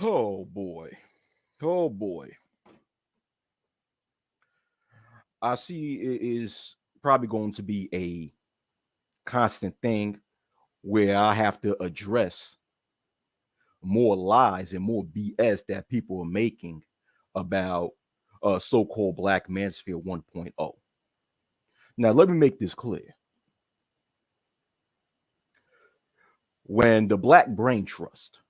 Oh boy. Oh boy. I see it is probably going to be a constant thing where I have to address more lies and more BS that people are making about so-called Black Manosphere 1.0. Now, let me make this clear. When the Black Brain Trust,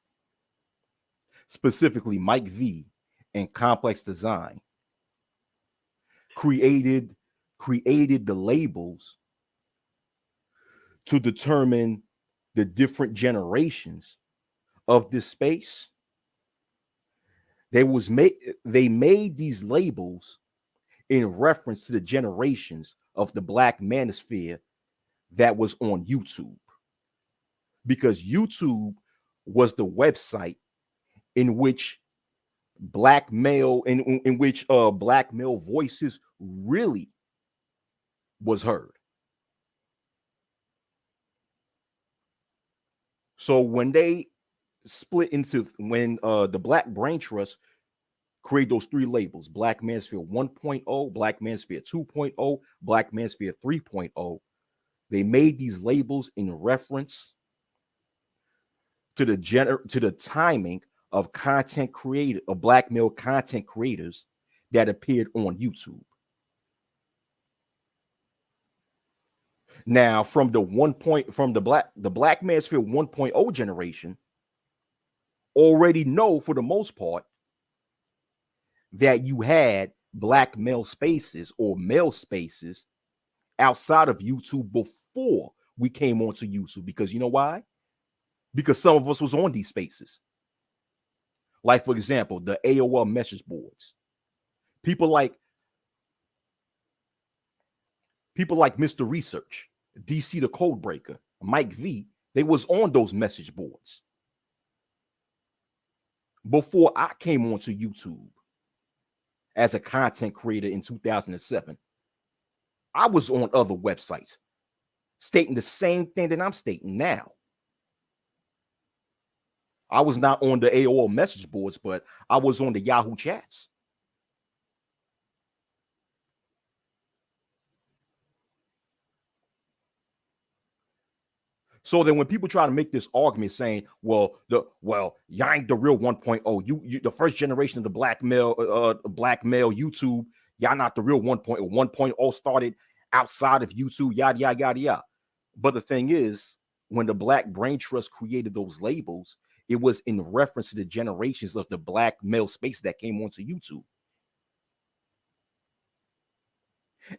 specifically Mike V and Complex Design, created created the labels to determine the different generations of this space, they made these labels in reference to the generations of the Black Manosphere that was on YouTube, because YouTube was the website in which black male voices really was heard. So when the Black Brain Trust create those three labels: Black Manosphere 1.0, Black Manosphere 2.0, Black Manosphere 3.0. They made these labels in reference to the timing of black male content creators that appeared on YouTube. Now, from the Black Manosphere 1.0 generation already know for the most part that you had black male spaces or male spaces outside of YouTube before we came onto YouTube. Because you know why? Because some of us was on these spaces. Like, for example, the AOL message boards. People like Mr. Research, DC the Code Breaker, Mike V, they was on those message boards before I came onto YouTube as a content creator in 2007. I was on other websites stating the same thing that I'm stating now. I was not on the AOL message boards, but I was on the Yahoo chats. So then when people try to make this argument saying, y'all ain't the real 1.0. You the first generation of the black male YouTube, y'all not the real 1.0. 1.0 started outside of YouTube, yada yada yada yada. But the thing is, when the Black Brain Trust created those labels, it was in reference to the generations of the black male space that came onto YouTube.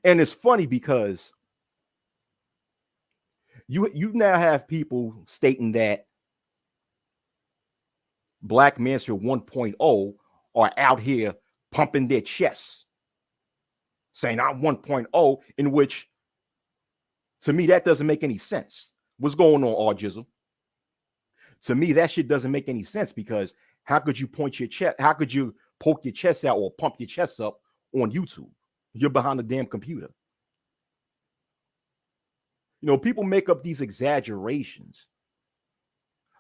And it's funny because you now have people stating that Black Manosphere 1.0 are out here pumping their chests, saying I'm 1.0, in which, to me, that doesn't make any sense. What's going on, R Jizzle? To me, that shit doesn't make any sense, because how could you point your chest? How could you poke your chest out or pump your chest up on YouTube? You're behind the damn computer. You know, people make up these exaggerations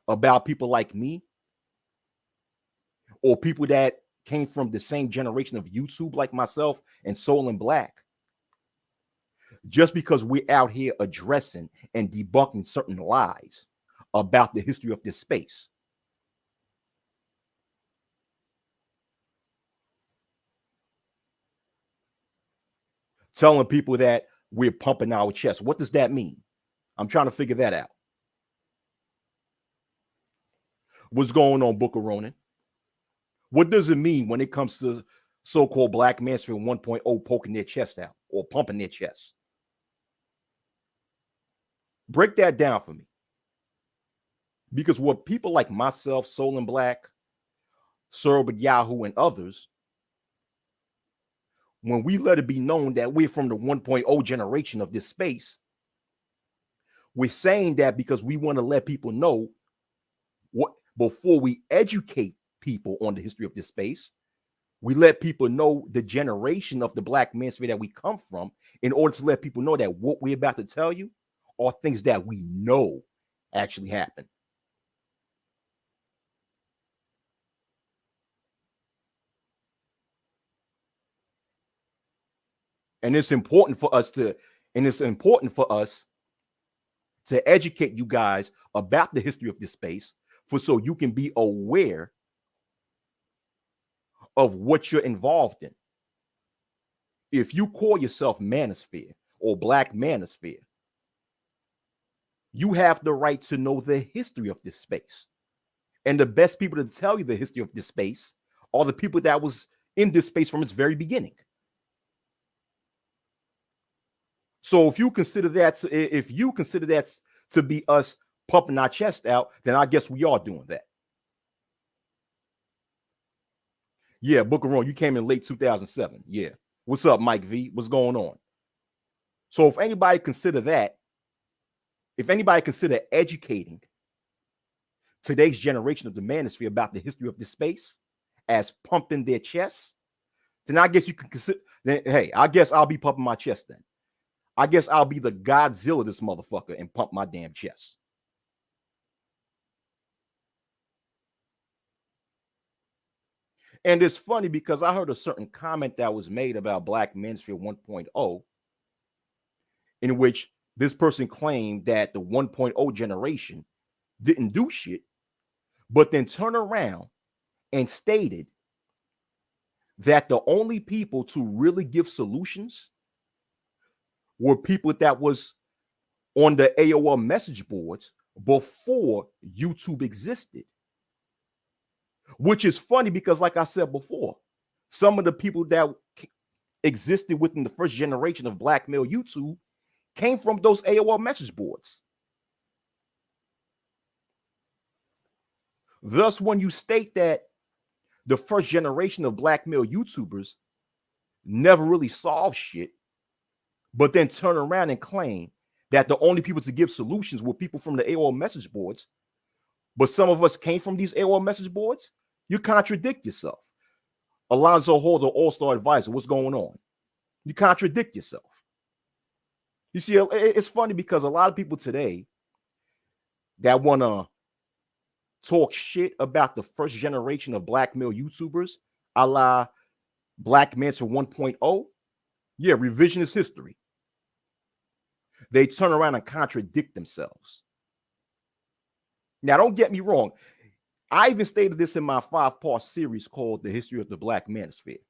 about people like me or people that came from the same generation of YouTube like myself and Soul and Black, just because we're out here addressing and debunking certain lies about the history of this space. Telling people that we're pumping our chest. What does that mean? I'm trying to figure that out. What's going on, Booker Ronan? What does it mean when it comes to so-called Black Manosphere 1.0 poking their chest out or pumping their chest? Break that down for me. Because what people like myself, Soul and Black, Surabit Yahoo, and others, when we let it be known that we're from the 1.0 generation of this space, we're saying that because we want to let people know what, before we educate people on the history of this space, we let people know the generation of the Black Manosphere that we come from, in order to let people know that what we're about to tell you are things that we know actually happened. And it's important for us to, educate you guys about the history of this space, so you can be aware of what you're involved in. If you call yourself Manosphere or Black Manosphere, you have the right to know the history of this space. And the best people to tell you the history of this space are the people that was in this space from its very beginning. So if you consider that to be us pumping our chest out, then I guess we are doing that. Yeah, Book of Rome, you came in late 2007. Yeah. What's up, Mike V? What's going on? So if anybody consider educating today's generation of the manosphere about the history of this space as pumping their chests, then I guess you can consider, then, hey, I guess I'll be pumping my chest then. I guess I'll be the Godzilla of this motherfucker and pump my damn chest. And it's funny because I heard a certain comment that was made about Black Manosphere 1.0, in which this person claimed that the 1.0 generation didn't do shit, but then turned around and stated that the only people to really give solutions were people that was on the AOL message boards before YouTube existed. Which is funny because, like I said before, some of the people that existed within the first generation of Black male YouTube came from those AOL message boards. Thus, when you state that the first generation of Black male YouTubers never really solved shit, but then turn around and claim that the only people to give solutions were people from the AOL message boards, but some of us came from these AOL message boards, you contradict yourself. Alonzo Hall, the all-star advisor, what's going on? You contradict yourself. You see, it's funny because a lot of people today that want to talk shit about the first generation of Black male YouTubers, a la Black Manosphere 1.0, yeah, revisionist history. They turn around and contradict themselves. Now, don't get me wrong. I even stated this in my 5-part series called The History of the Black Manosphere.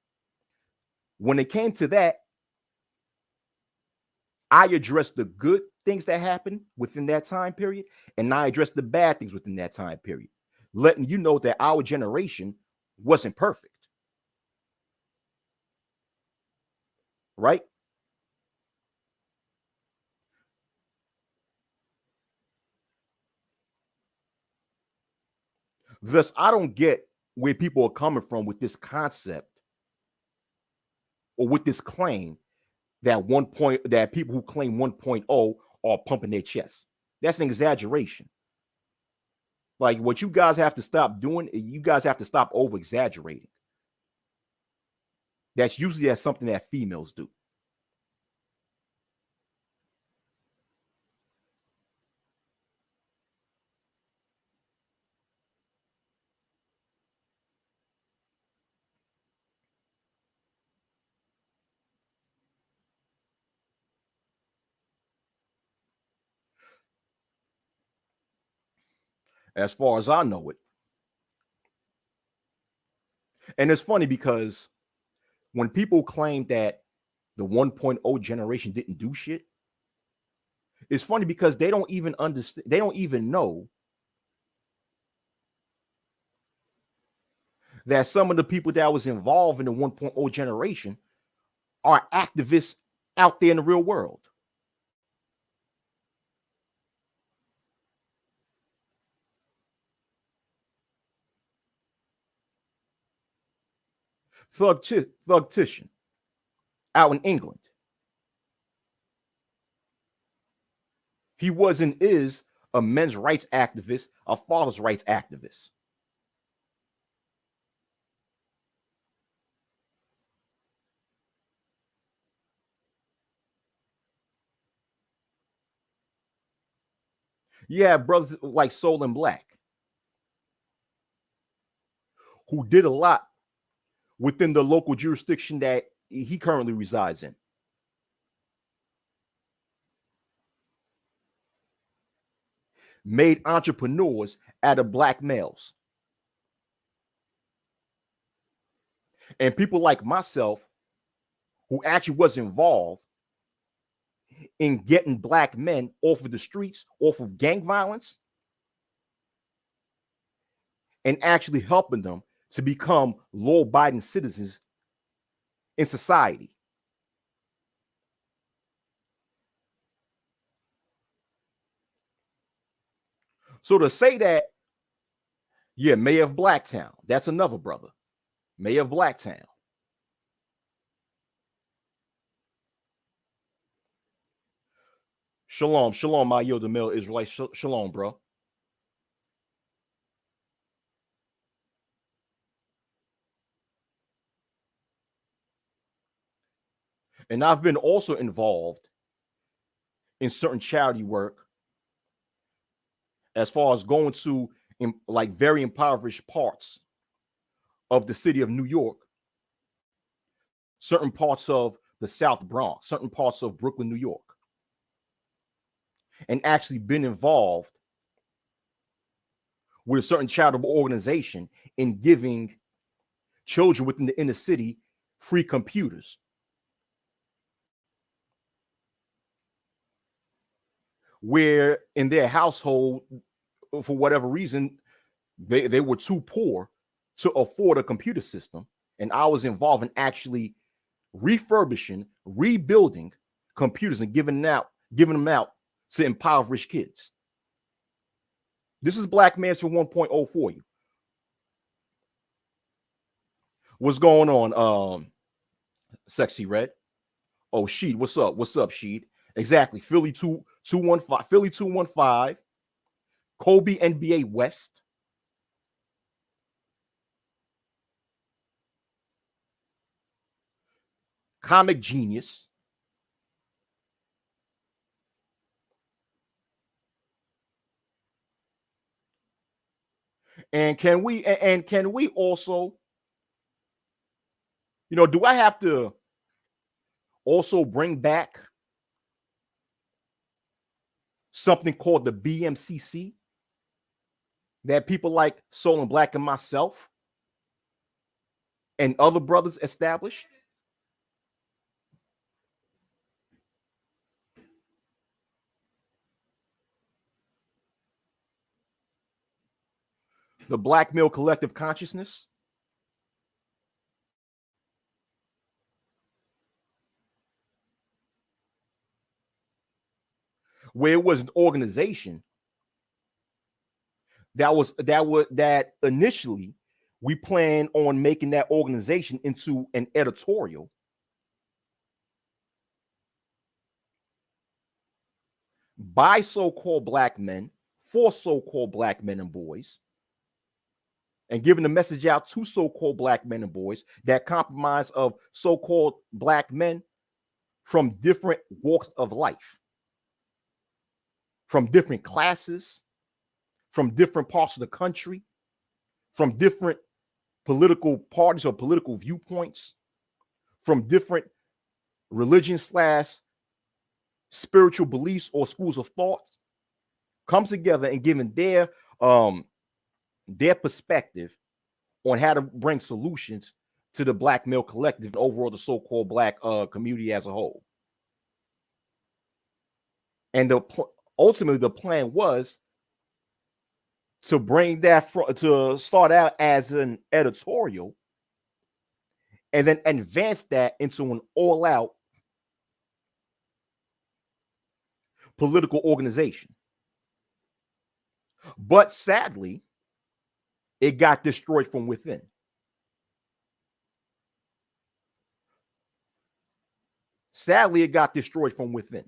When it came to that, I addressed the good things that happened within that time period, and I addressed the bad things within that time period, letting you know that our generation wasn't perfect. Right? Thus, I don't get where people are coming from with this concept or with this claim that people who claim 1.0 are pumping their chest. That's an exaggeration. Like, what you guys have to stop doing, you guys have to stop over exaggerating. That's something that females do. As far as I know it. And it's funny because when people claim that the 1.0 generation didn't do shit, it's funny because they don't even understand, they don't even know that some of the people that was involved in the 1.0 generation are activists out there in the real world. Thugtician out in England. He was and is a men's rights activist, a father's rights activist. Yeah, brothers like Soul and Black, who did a lot within the local jurisdiction that he currently resides in. made entrepreneurs out of black males. And people like myself, who actually was involved in getting black men off of the streets, off of gang violence, and actually helping them to become law-abiding citizens in society. So to say that, yeah, Mayor of Blacktown, that's another brother. Mayor of Blacktown. Shalom, shalom, my Yodamil Israelite. Shalom, bro. And I've been also involved in certain charity work as far as going to like very impoverished parts of the city of New York, certain parts of the South Bronx, certain parts of Brooklyn, New York, and actually been involved with a certain charitable organization in giving children within the inner city free computers. Where in their household, for whatever reason, they were too poor to afford a computer system. And I was involved in actually refurbishing, rebuilding computers and giving them out to impoverished kids. This is Black Manosphere 1.0 for you. What's going on, Sexy Red? Oh, Sheed, what's up? What's up, Sheed? Exactly. Philly 215, Philly 215, Kobe NBA West. Comic Genius. And can we also, do I have to also bring back something called the BMCC that people like Soul and Black and myself and other brothers established? The Black Male Collective Consciousness. Where it was an organization that initially we planned on making that organization into an editorial by so-called black men for so-called black men and boys, and giving the message out to so-called black men and boys that compromise of so-called black men from different walks of life, from different classes, from different parts of the country, from different political parties or political viewpoints, from different religion slash spiritual beliefs or schools of thought, comes together and giving their perspective on how to bring solutions to the black male collective and overall the so-called black community as a whole. And ultimately the plan was to bring that to start out as an editorial and then advance that into an all-out political organization. But sadly, it got destroyed from within. Sadly, it got destroyed from within.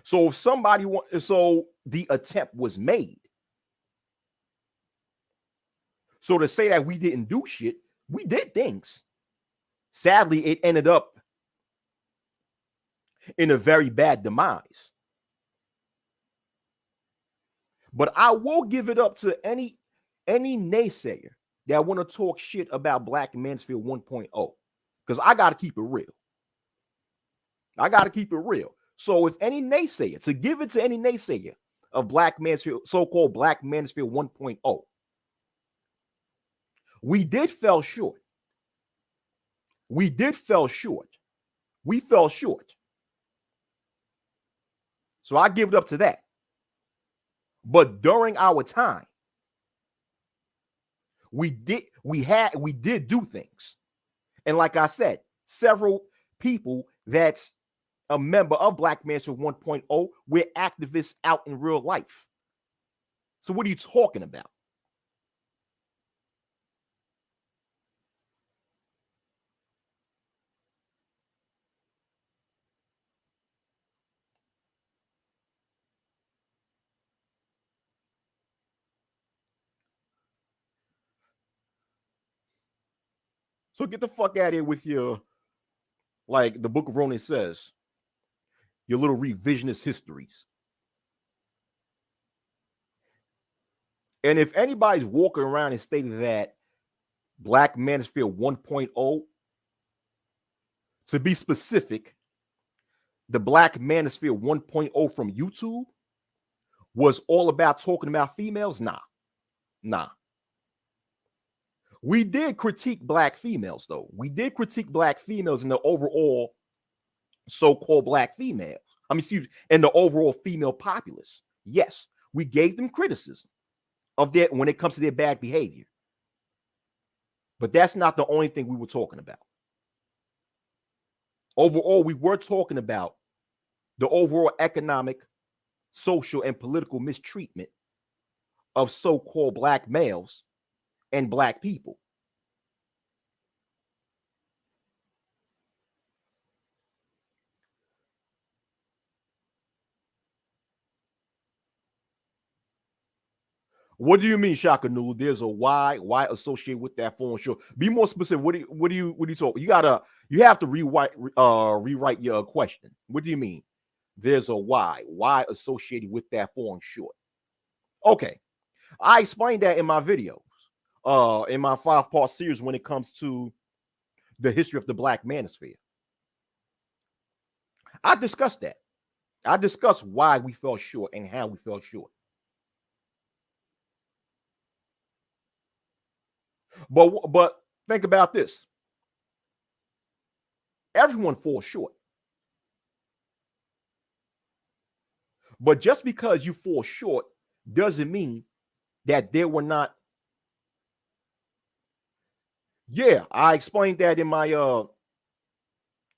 So if so the attempt was made. So to say that we didn't do shit, we did things. Sadly, it ended up in a very bad demise. But I will give it up to any naysayer that want to talk shit about Black Manosphere 1.0, because I got to keep it real. I got to keep it real. So if any naysayer, to give it to any naysayer of Black Manosphere, so-called Black Manosphere 1.0, we did fell short. We did fell short. We fell short. So I give it up to that. But during our time, we did do things. And like I said, several people that's a member of Black Manosphere 1.0, we're activists out in real life. So what are you talking about? So get the fuck out of here with your, like the Book of Romans says, your little revisionist histories. And if anybody's walking around and stating that Black Manosphere 1.0, to be specific, the Black Manosphere 1.0 from YouTube was all about talking about females, nah. We did critique Black females, though. We did critique Black females in the overall so-called Black females. I mean, excuse me, in the overall female populace. Yes, we gave them criticism of that when it comes to their bad behavior. But that's not the only thing we were talking about. Overall, we were talking about the overall economic, social, and political mistreatment of so-called Black males and Black people. What do you mean, Shaka Nulu? There's a why associated with that foreign show. Be more specific. What do you talk? You have to rewrite your question. What do you mean? There's a why associated with that foreign short. Okay, I explained that in my videos, in my 5-part series when it comes to the history of the Black Manosphere. I discussed that. I discussed why we fell short and how we fell short. But think about this. Everyone falls short. But just because you fall short doesn't mean that there were not. Yeah, I explained that in my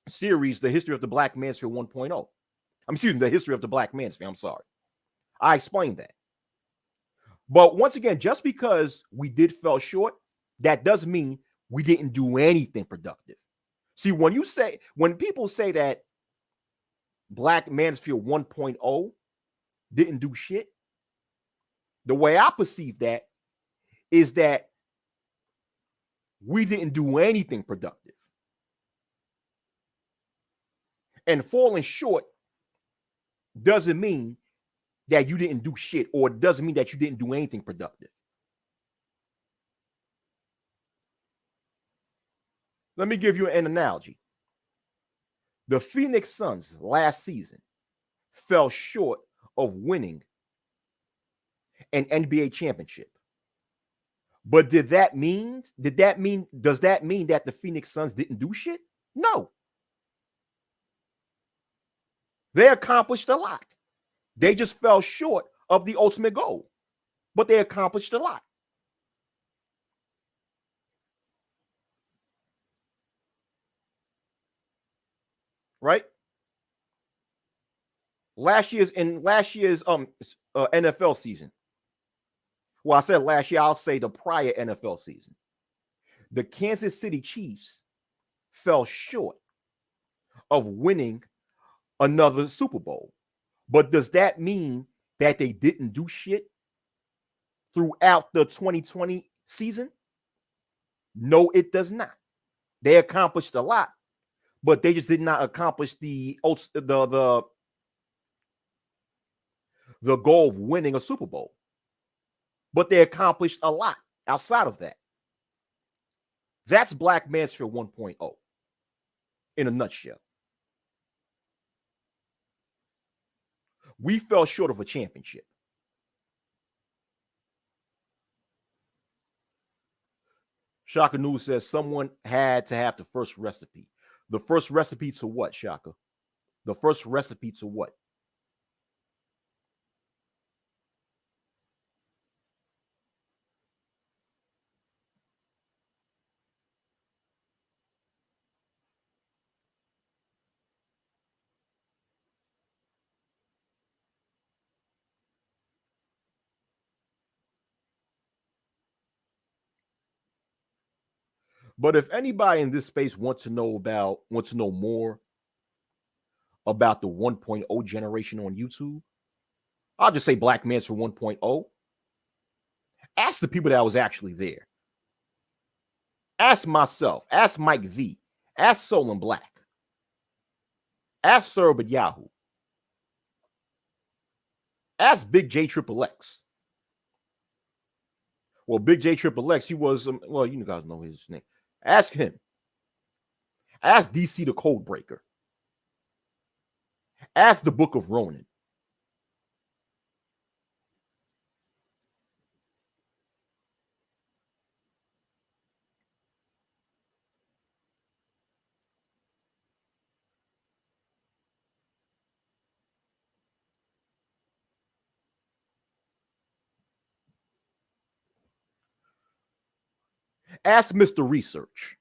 series, The History of the Black Manosphere 1.0. I'm excuse me, The History of the Black Manosphere. I'm sorry. I explained that. But once again, just because we did fell short, that doesn't mean we didn't do anything productive. See, when people say that Black Manosphere 1.0 didn't do shit, the way I perceive that is that we didn't do anything productive. And falling short doesn't mean that you didn't do shit, or it doesn't mean that you didn't do anything productive. Let me give you an analogy. The Phoenix Suns last season fell short of winning an NBA championship. But does that mean that the Phoenix Suns didn't do shit? No. They accomplished a lot. They just fell short of the ultimate goal, but they accomplished a lot. Right? Last year's NFL season. Well, I said last year, I'll say the prior NFL season. The Kansas City Chiefs fell short of winning another Super Bowl. But does that mean that they didn't do shit throughout the 2020 season? No, it does not. They accomplished a lot, but they just did not accomplish the goal of winning a Super Bowl. But they accomplished a lot outside of that. That's Black Manosphere 1.0 in a nutshell. We fell short of a championship. Shaka News says someone had to have the first recipe. The first recipe to what, Shaka? The first recipe to what? But if anybody in this space wants to know more about the 1.0 generation on YouTube, I'll just say Black Manosphere 1.0. Ask the people that was actually there. Ask myself. Ask Mike V. Ask Solon Black. Ask Sir Yahoo. Ask Big J Triple X. Well, Big J Triple X, he was, well, you guys know his name. Ask him. Ask DC the Code Breaker. Ask the Book of Ronin. Ask Mr. Research.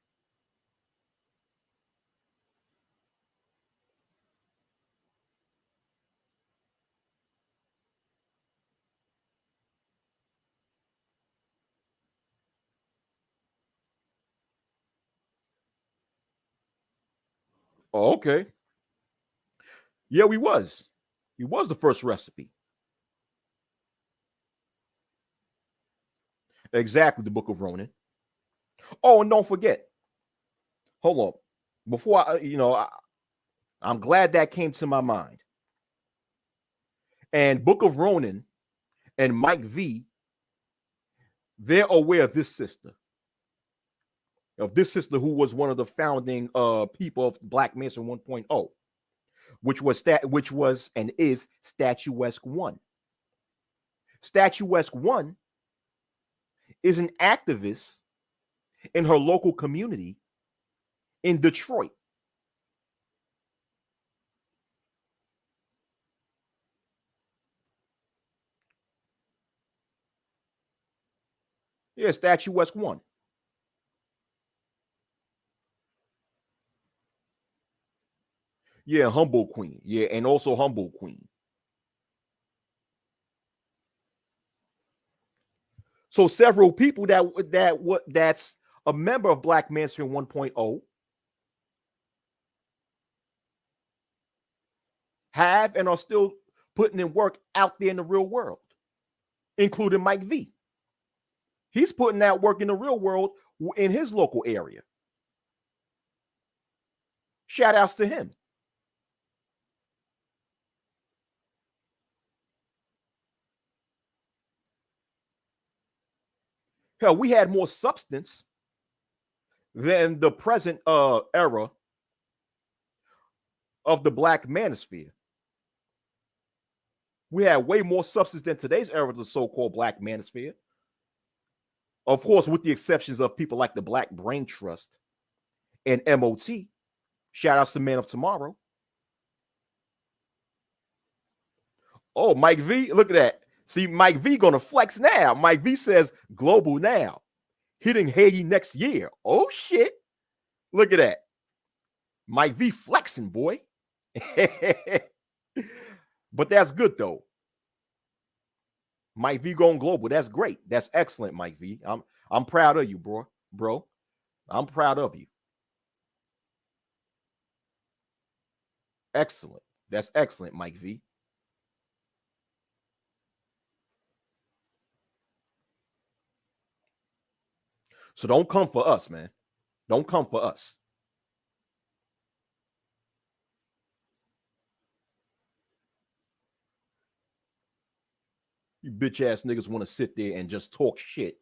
Oh, okay. Yeah, we was. He was the first recipe. Exactly, the Book of Ronin. Oh, and don't forget. Hold on. Before I'm glad that came to my mind. And Book of Ronin and Mike V, they're aware of this sister. Of this sister who was one of the founding people of Black Manosphere 1.0, which was and is Statuesque One. Statuesque One is an activist in her local community in Detroit. Yeah, Statuesque One. Yeah, Humble Queen. Yeah, and also Humble Queen. So several people that's a member of Black Manosphere 1.0 have and are still putting in work out there in the real world, including Mike V. He's putting that work in the real world in his local area. Shout outs to him. Hell, we had more substance than the present era of the Black Manosphere. We had way more substance than today's era of the so-called Black Manosphere. Of course, with the exceptions of people like the Black Brain Trust and MOT. Shout outs to Man of Tomorrow. Oh, Mike V, look at that. See, Mike V gonna flex now. Mike V says global now, hitting Haiti next year. Oh shit! Look at that. Mike V flexing, boy. But that's good though. Mike V going global. That's great. That's excellent, Mike V. I'm proud of you, bro. Bro, I'm proud of you. Excellent. That's excellent, Mike V. So don't come for us, man. Don't come for us. You bitch ass niggas want to sit there and just talk shit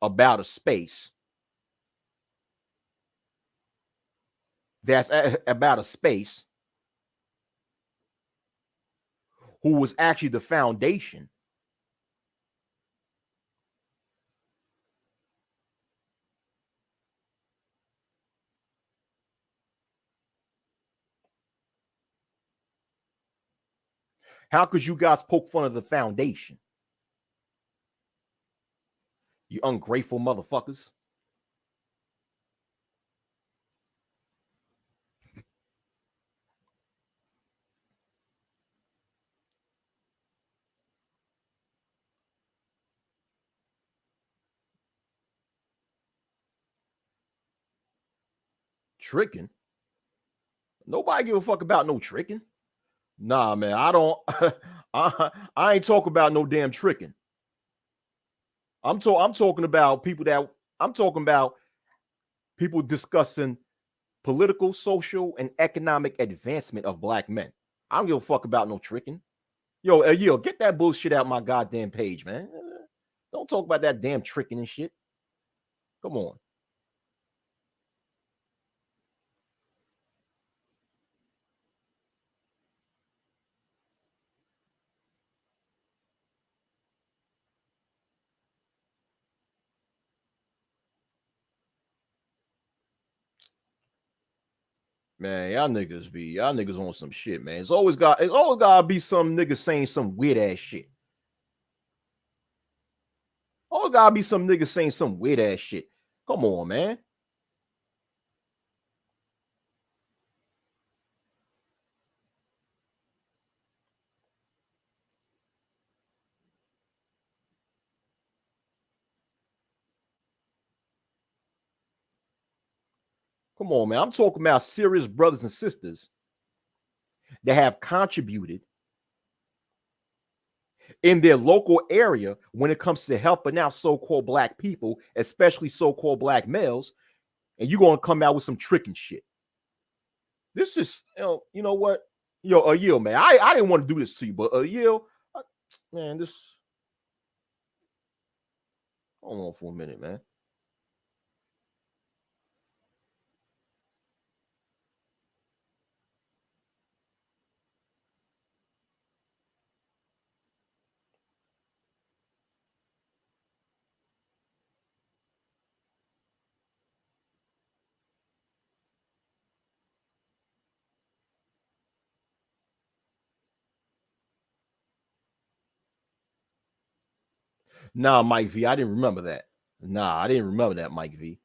about a space about a space who was actually the foundation. How could you guys poke fun of the foundation? You ungrateful motherfuckers. Tricking? Nobody give a fuck about no tricking. Nah, man, I don't. I ain't talking about no damn tricking. I'm talking about people that I'm talking about people discussing political, social, and economic advancement of black men. I don't give a fuck about no tricking. Yo, get that bullshit out my goddamn page, man. Don't talk about that damn tricking and shit. Come on. Man, y'all niggas on some shit, man. It's always gotta be some nigga saying some weird ass shit. Always gotta be some nigga saying some weird ass shit. Come on, man. Come on, man. I'm talking about serious brothers and sisters that have contributed in their local area when it comes to helping out so-called black people, especially so-called black males, and you're gonna come out with some tricking shit. This is, you know what? Yo, man. I didn't want to do this to you, but man, this hold on for a minute, man. Nah, Mike V, I didn't remember that. Nah, I didn't remember that, Mike V.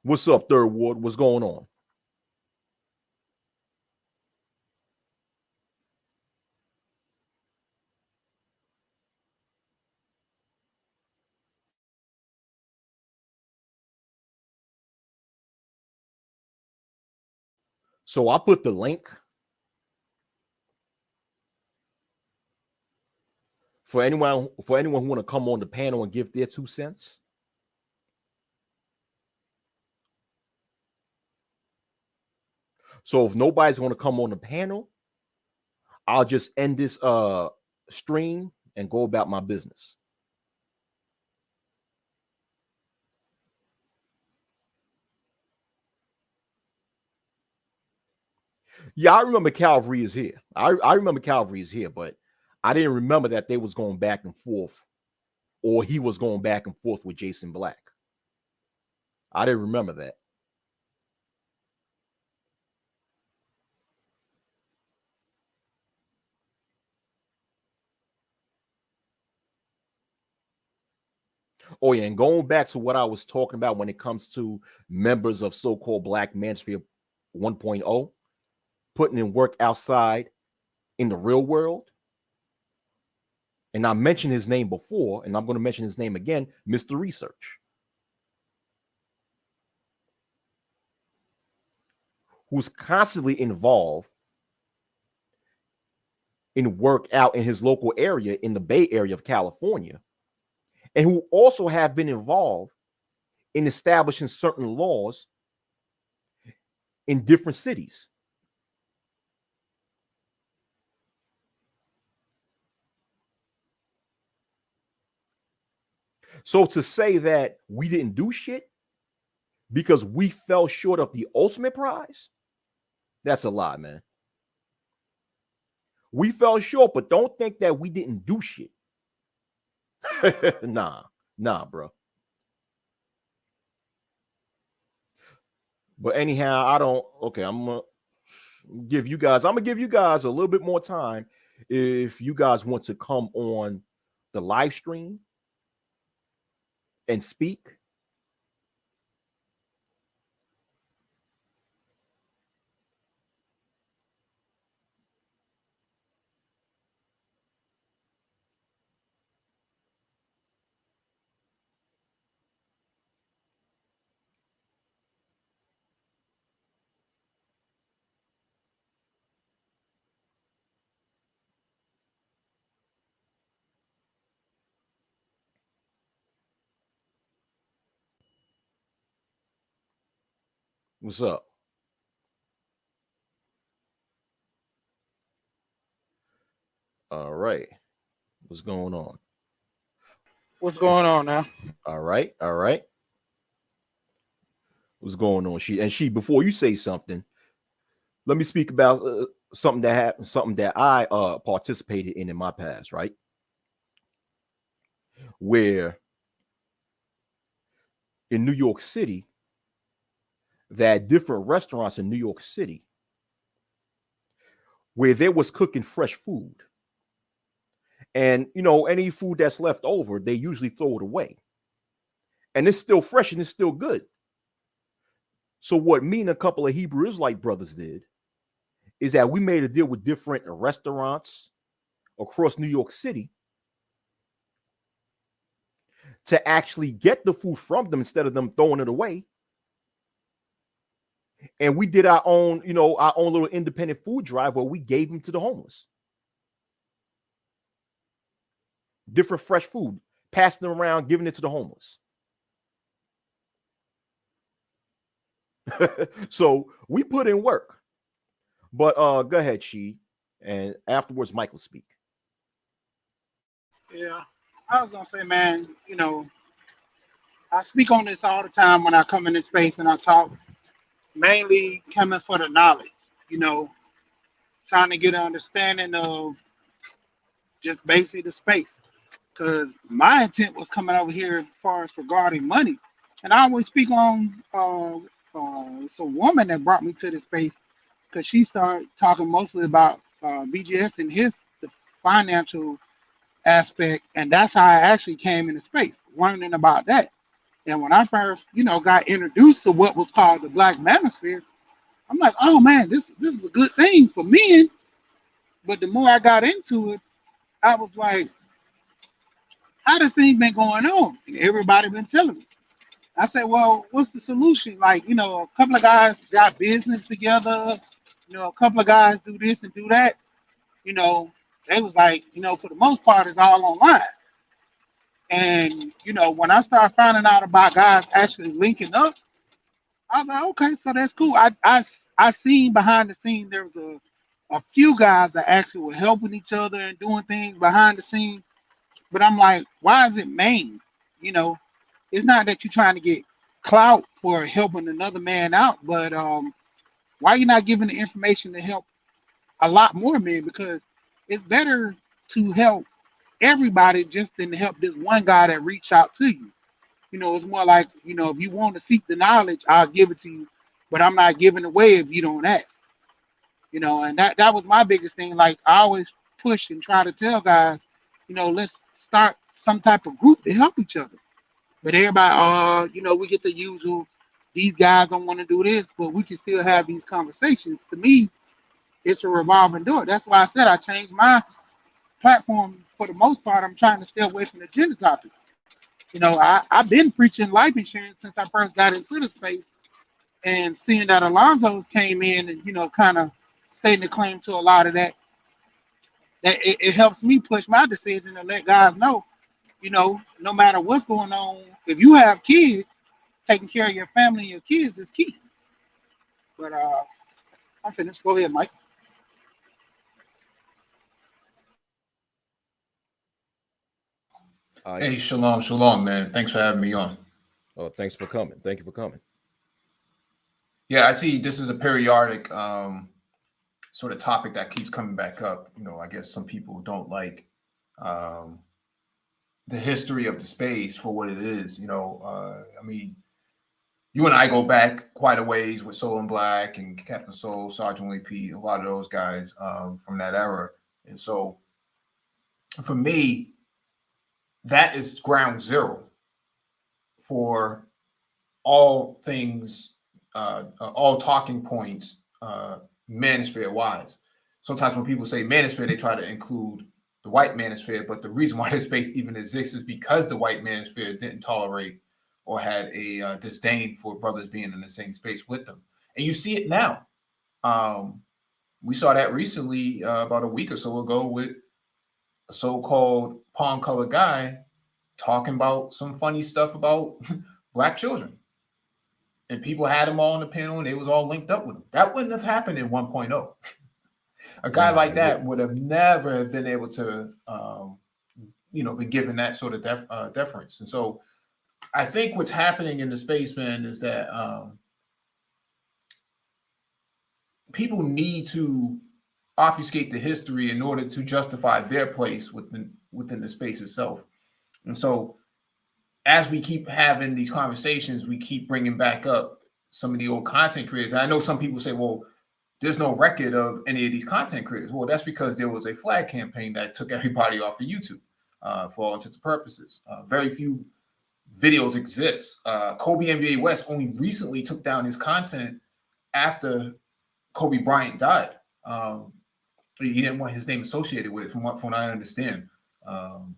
What's up, Third Ward? What's going on? So I put the link for anyone who want to come on the panel and give their 2 cents. So if nobody's going to come on the panel, I'll just end this stream and go about my business. Yeah, I remember Calvary is here. I remember Calvary is here, but I didn't remember that they was going back and forth, or he was going back and forth with Jason Black. I didn't remember that. Oh yeah, and going back to what I was talking about when it comes to members of so-called Black Manosphere 1.0, putting in work outside in the real world. And I mentioned his name before, and I'm going to mention his name again, Mr. Research, who's constantly involved in work out in his local area in the Bay Area of California, and who also have been involved in establishing certain laws in different cities. So to say that we didn't do shit because we fell short of the ultimate prize, that's a lie, man. We fell short, but don't think that we didn't do shit. nah, bro. But anyhow, I don't. Okay, I'm gonna give you guys. I'm gonna give you guys a little bit more time if you guys want to come on the live stream and speak. What's up? All right. What's going on? What's going on now? All right. All right. What's going on? She before you say something, let me speak about something that happened, something that I participated in my past, right? Where in New York City, that different restaurants in New York City where they was cooking fresh food. And any food that's left over, they usually throw it away. And it's still fresh and it's still good. So what me and a couple of Hebrew Israelite brothers did is that we made a deal with different restaurants across New York City to actually get the food from them instead of them throwing it away. And we did our own little independent food drive where we gave them to the homeless. Different fresh food, passing them around, giving it to the homeless. So we put in work. But go ahead, She. And afterwards, Mike will speak. Yeah, I was gonna say, man, I speak on this all the time when I come in this space and I talk, mainly coming for the knowledge, you know, trying to get an understanding of just basically the space. Because my intent was coming over here as far as regarding money. And I always speak on it's a woman that brought me to this space because she started talking mostly about BGS and the financial aspect, and that's how I actually came into space, learning about that. And when I first, got introduced to what was called the Black Manosphere, I'm like, oh man, this is a good thing for men. But the more I got into it, I was like, how this thing been going on? And everybody been telling me. I said, well, what's the solution? Like, a couple of guys got business together. A couple of guys do this and do that. You know, they was like, for the most part, it's all online. And when I started finding out about guys actually linking up, I was like, okay, so that's cool. I seen behind the scene there was a few guys that actually were helping each other and doing things behind the scene. But I'm like, why is it main? You know, it's not that you're trying to get clout for helping another man out, but why you not giving the information to help a lot more men? Because it's better to help everybody just than to help this one guy that reached out to you. It's more like, if you want to seek the knowledge, I'll give it to you, but I'm not giving away if you don't ask. And that was my biggest thing. Like I always push and try to tell guys, let's start some type of group to help each other. But everybody, we get the usual. These guys don't want to do this, but we can still have these conversations. To me, it's a revolving door. That's why I said I changed my platform for the most part. I'm trying to stay away from the gender topics. I've been preaching life insurance since I first got into the space, and seeing that Alonzo's came in and kind of stating the claim to a lot of that, it helps me push my decision and let guys know, no matter what's going on, if you have kids, taking care of your family and your kids is key. But I'm finished. Go ahead, Mike. I Hey, shalom, shalom, man. Thanks for having me on. thanks for coming. Thank you for coming. Yeah, I see this is a periodic sort of topic that keeps coming back up. I guess some people don't like um, the history of the space for what it is. I mean, you and I go back quite a ways with Soul and Black and Captain Soul, Sergeant Willie P, a lot of those guys from that era. And so for me, that is ground zero for all things, all talking points, manosphere wise. Sometimes when people say manosphere, they try to include the white manosphere, but the reason why this space even exists is because the white manosphere didn't tolerate or had a disdain for brothers being in the same space with them. And you see it now. We saw that recently, about a week or so ago, with a so-called palm-colored guy talking about some funny stuff about black children, and people had them all on the panel and they was all linked up with them. That wouldn't have happened in 1.0. A guy Nah, like it that wouldn't. would have never been able to, be given that sort of deference. And so I think what's happening in the space, man, is that people need to obfuscate the history in order to justify their place within the space itself. And so as we keep having these conversations, we keep bringing back up some of the old content creators. And I know some people say, well, there's no record of any of these content creators. Well, that's because there was a flag campaign that took everybody off of YouTube for all intents and purposes. Very few videos exist. Kobe NBA West only recently took down his content after Kobe Bryant died. He didn't want his name associated with it, from what I understand. Um,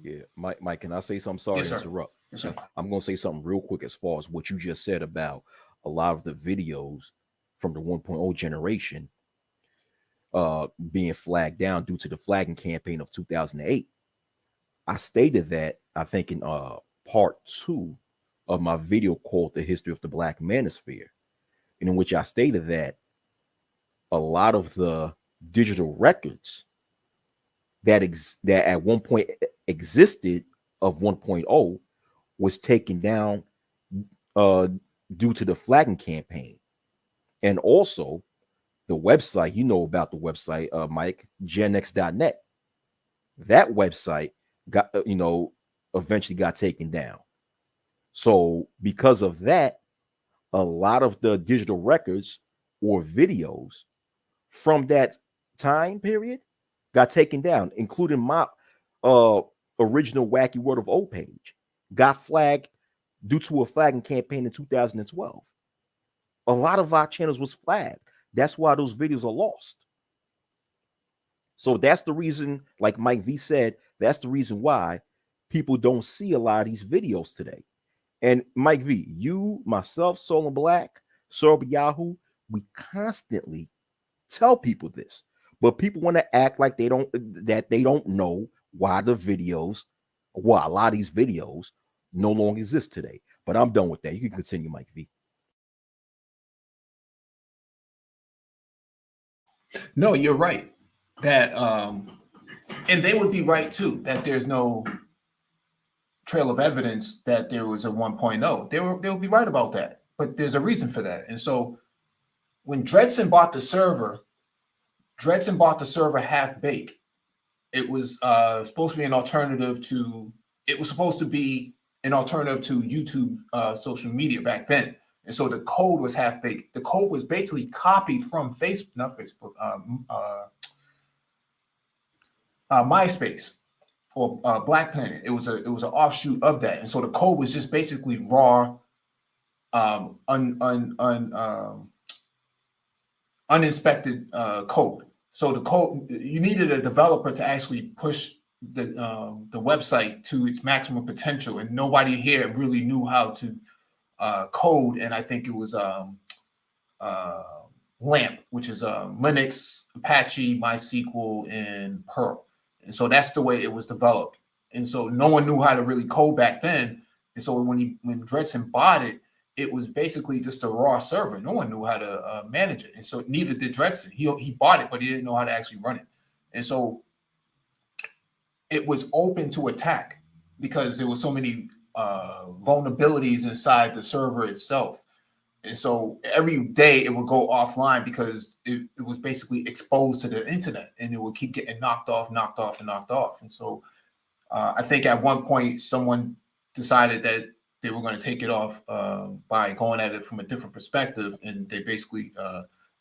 Yeah, Mike, can I say something? Sorry yes, to sir. interrupt. Yes, sir. I'm gonna say something real quick as far as what you just said about a lot of the videos from the 1.0 generation being flagged down due to the flagging campaign of 2008. I stated that I think in part two of my video called The History of the Black Manosphere, and in which I stated that a lot of the digital records that at one point existed of 1.0 was taken down uh, due to the flagging campaign. And also the website, you know about the website, Mike, genx.net. That website got, eventually got taken down. So because of that, a lot of the digital records or videos from that time period got taken down, including my uh original Wacky World of O page. Got flagged due to a flagging campaign in 2012. A lot of our channels was flagged. That's why those videos are lost. So that's the reason, like Mike V said, that's the reason why people don't see a lot of these videos today. And Mike V, you, myself, Soul and Black, Sorb Yahoo, we constantly tell people this, but people want to act like they don't know why the videos, why a lot of these videos no longer exist today. But I'm done with that. You can continue, Mike V. No, you're right. That and they would be right too, that there's no trail of evidence that there was a 1.0. They'll be right about that. But there's a reason for that. And so when Dredson bought the server half baked. It was supposed to be an alternative to YouTube social media back then. And so the code was half baked. The code was basically copied from Facebook, not Facebook, MySpace or Black Planet. It was an offshoot of that, and so the code was just basically raw, um, un, un, un, uninspected code. So the code, you needed a developer to actually push the website to its maximum potential, and nobody here really knew how to code. And I think it was uh, LAMP, which is Linux, Apache, MySQL, and Perl. And so that's the way it was developed. And so no one knew how to really code back then. And so when Dredson bought it, it was basically just a raw server. No one knew how to manage it. And so neither did Dredson. He bought it, but he didn't know how to actually run it. And so it was open to attack because there were so many vulnerabilities inside the server itself. And so every day it would go offline because it was basically exposed to the internet, and it would keep getting knocked off, knocked off, and knocked off. And so I think at one point someone decided that they were going to take it off by going at it from a different perspective, and they basically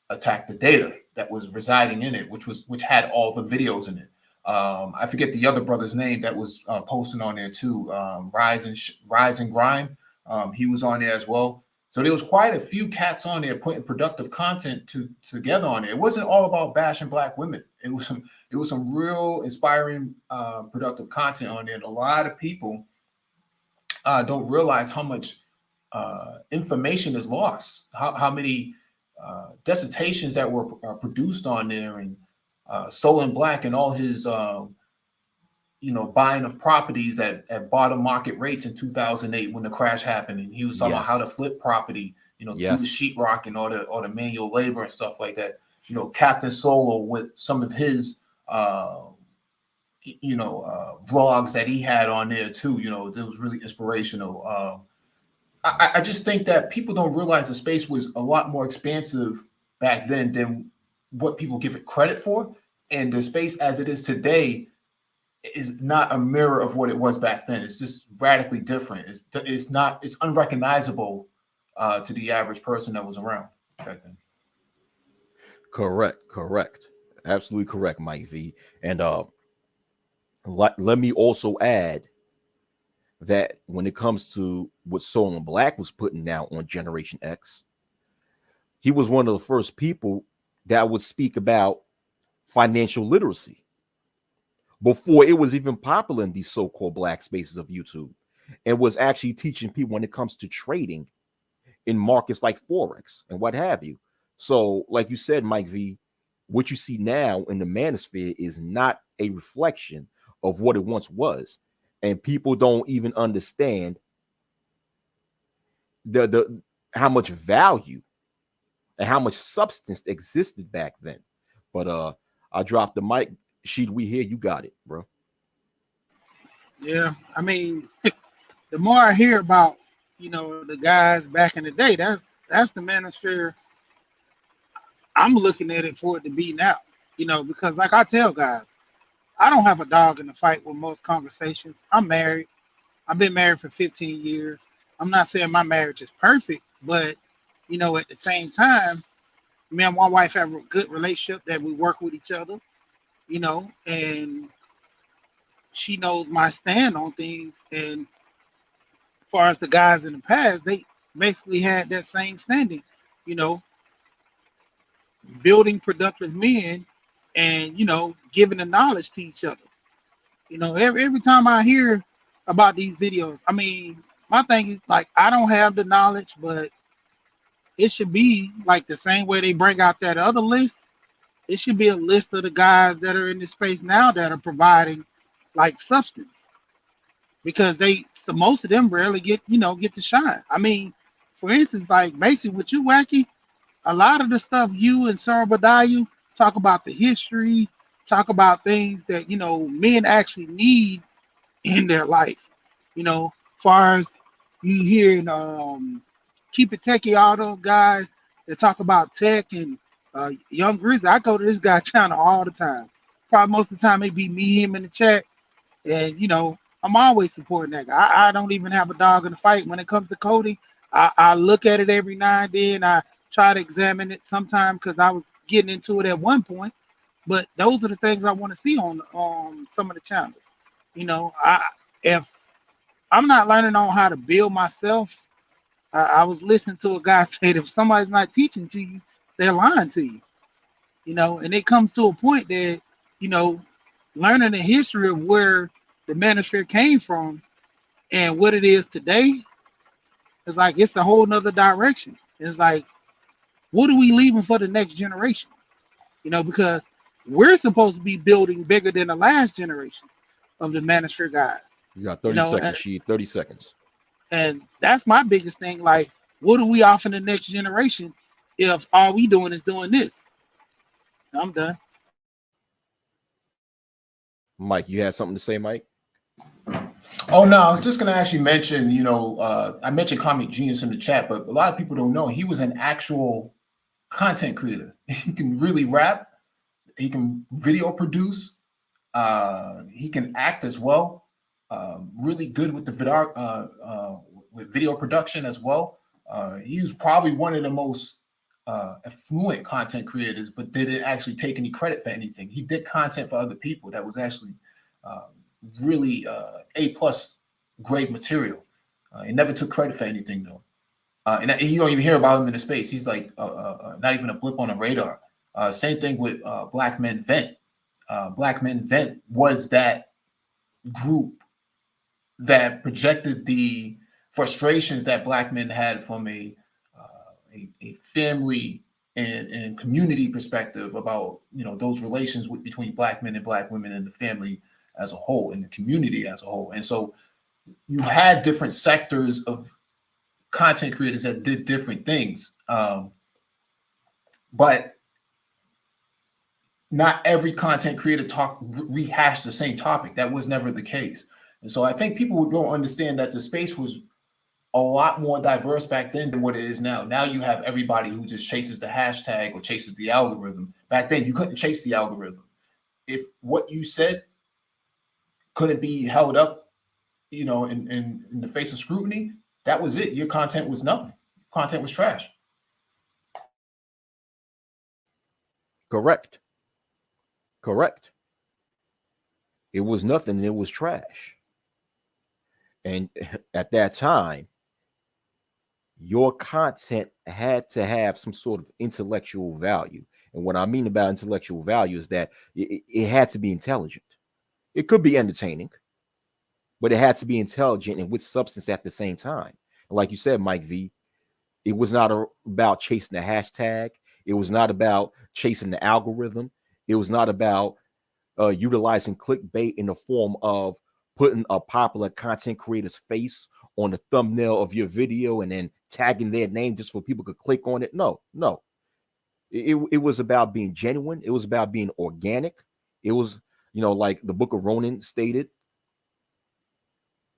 attacked the data that was residing in it, which had all the videos in it. I forget the other brother's name that was posting on there too. Rise and Grind. He was on there as well. So there was quite a few cats on there putting productive content together on there. It wasn't all about bashing Black women. It was some real inspiring, productive content on there. And a lot of people don't realize how much information is lost. How many dissertations that were produced on there, and Solon Black and all his buying of properties at bottom market rates in 2008 when the crash happened, and he was talking about how to flip property, do the sheetrock and all the manual labor and stuff like that. Captain Solo with some of his vlogs that he had on there too. It was really inspirational. I just think that people don't realize the space was a lot more expansive back then than what people give it credit for, and the space as it is today is not a mirror of what it was back then. It's just radically different. It's unrecognizable to the average person that was around back then. Correct. Absolutely correct, Mike V. And let me also add that when it comes to what Solon Black was putting out on Generation X, he was one of the first people that would speak about financial literacy before it was even popular in these so-called Black spaces of YouTube, and was actually teaching people when it comes to trading in markets like Forex and what have you. So, like you said, Mike V, what you see now in the Manosphere is not a reflection of what it once was. And people don't even understand the how much value and how much substance existed back then. But I dropped the mic. Sheed, we hear you got it, bro. Yeah, I mean, the more I hear about, the guys back in the day, that's the manosphere I'm looking at it for it to be now. Because like I tell guys, I don't have a dog in the fight with most conversations. I'm married. I've been married for 15 years. I'm not saying my marriage is perfect, but at the same time, me and my wife have a good relationship that we work with each other, and she knows my stand on things. And as far as the guys in the past, they basically had that same standing, you know, building productive men and, giving the knowledge to each other. Every time I hear about these videos, I mean, my thing is like, I don't have the knowledge, but it should be like the same way they bring out that other list. It should be a list of the guys that are in this space now that are providing like substance, because so most of them rarely get to shine. I mean, for instance, like basically with you, Wacky, a lot of the stuff you and Sarah Badayu talk about the history, talk about things that men actually need in their life. Far as you hear Keep It Techie, all those guys that talk about tech and Young Grizzly. I go to this guy channel all the time. Probably most of the time it be me, him in the chat, and I'm always supporting that guy. I don't even have a dog in the fight when it comes to coding. I look at it every now and then. I try to examine it sometimes because I was getting into it at one point. But those are the things I want to see on some of the channels. If I'm not learning on how to build myself, I was listening to a guy say that if somebody's not teaching to you, they're lying to you. And it comes to a point that, learning the history of where the manosphere came from and what it is today, it's like it's a whole nother direction. It's like, what are we leaving for the next generation? Because we're supposed to be building bigger than the last generation of the manosphere guys. You got 30 seconds, She. 30 seconds. And that's my biggest thing. Like, what are we offering the next generation if all we doing is doing this? I'm done. Mike, you had something to say, Mike? Oh no, I was just going to actually mention, I mentioned Comic Genius in the chat, but a lot of people don't know he was an actual content creator. He can really rap, he can video produce, he can act as well. Really good with the with video production as well. He's probably one of the most affluent content creators, but didn't actually take any credit for anything. He did content for other people that was actually uh, really A+ grade material. He never took credit for anything though, and you don't even hear about him in the space. He's like not even a blip on the radar. Same thing with Black Men Vent. Black Men Vent was that group that projected the frustrations that Black men had from a family and community perspective about those relations between Black men and Black women and the family as a whole and the community as a whole. And so you had different sectors of content creators that did different things, but not every content creator rehashed the same topic. That was never the case. And so I think people don't understand that the space was a lot more diverse back then than what it is now. Now you have everybody who just chases the hashtag or chases the algorithm. Back then you couldn't chase the algorithm. If what you said couldn't be held up, in the face of scrutiny, that was it. Your content was nothing. Content was trash. Correct. It was nothing, and it was trash. And at that time, your content had to have some sort of intellectual value. And what I mean about intellectual value is that it had to be intelligent. It could be entertaining, but it had to be intelligent and with substance at the same time. And like you said, Mike V, it was not about chasing the hashtag. It was not about chasing the algorithm. It was not about utilizing clickbait in the form of putting a popular content creator's face on the thumbnail of your video and then tagging their name just for people to click on it. No. It was about being genuine. It was about being organic. It was, like the Book of Ronan stated.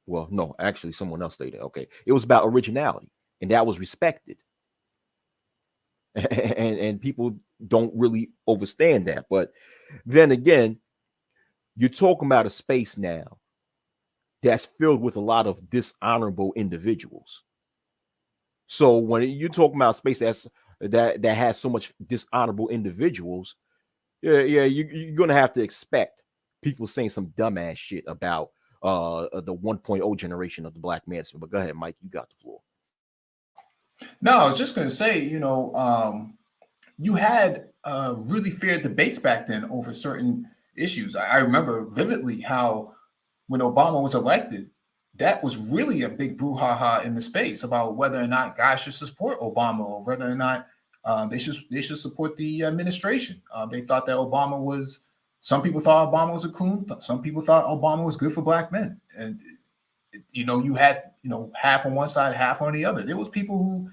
Well, no, actually, someone else stated. Okay, it was about originality, and that was respected. and people don't really understand that. But then again, you're talking about a space now that's filled with a lot of dishonorable individuals. So when you're talking about space that has so much dishonorable individuals, you're gonna have to expect people saying some dumbass shit about the 1.0 generation of the Black Manosphere. But go ahead, Mike, you got the floor. No, I was just going to say, you had really fair debates back then over certain issues. I remember vividly how when Obama was elected, that was really a big brouhaha in the space about whether or not guys should support Obama or whether or not they should support the administration. They thought that some people thought Obama was a coon. Some people thought Obama was good for Black men. And, you had, half on one side, half on the other. There was people who,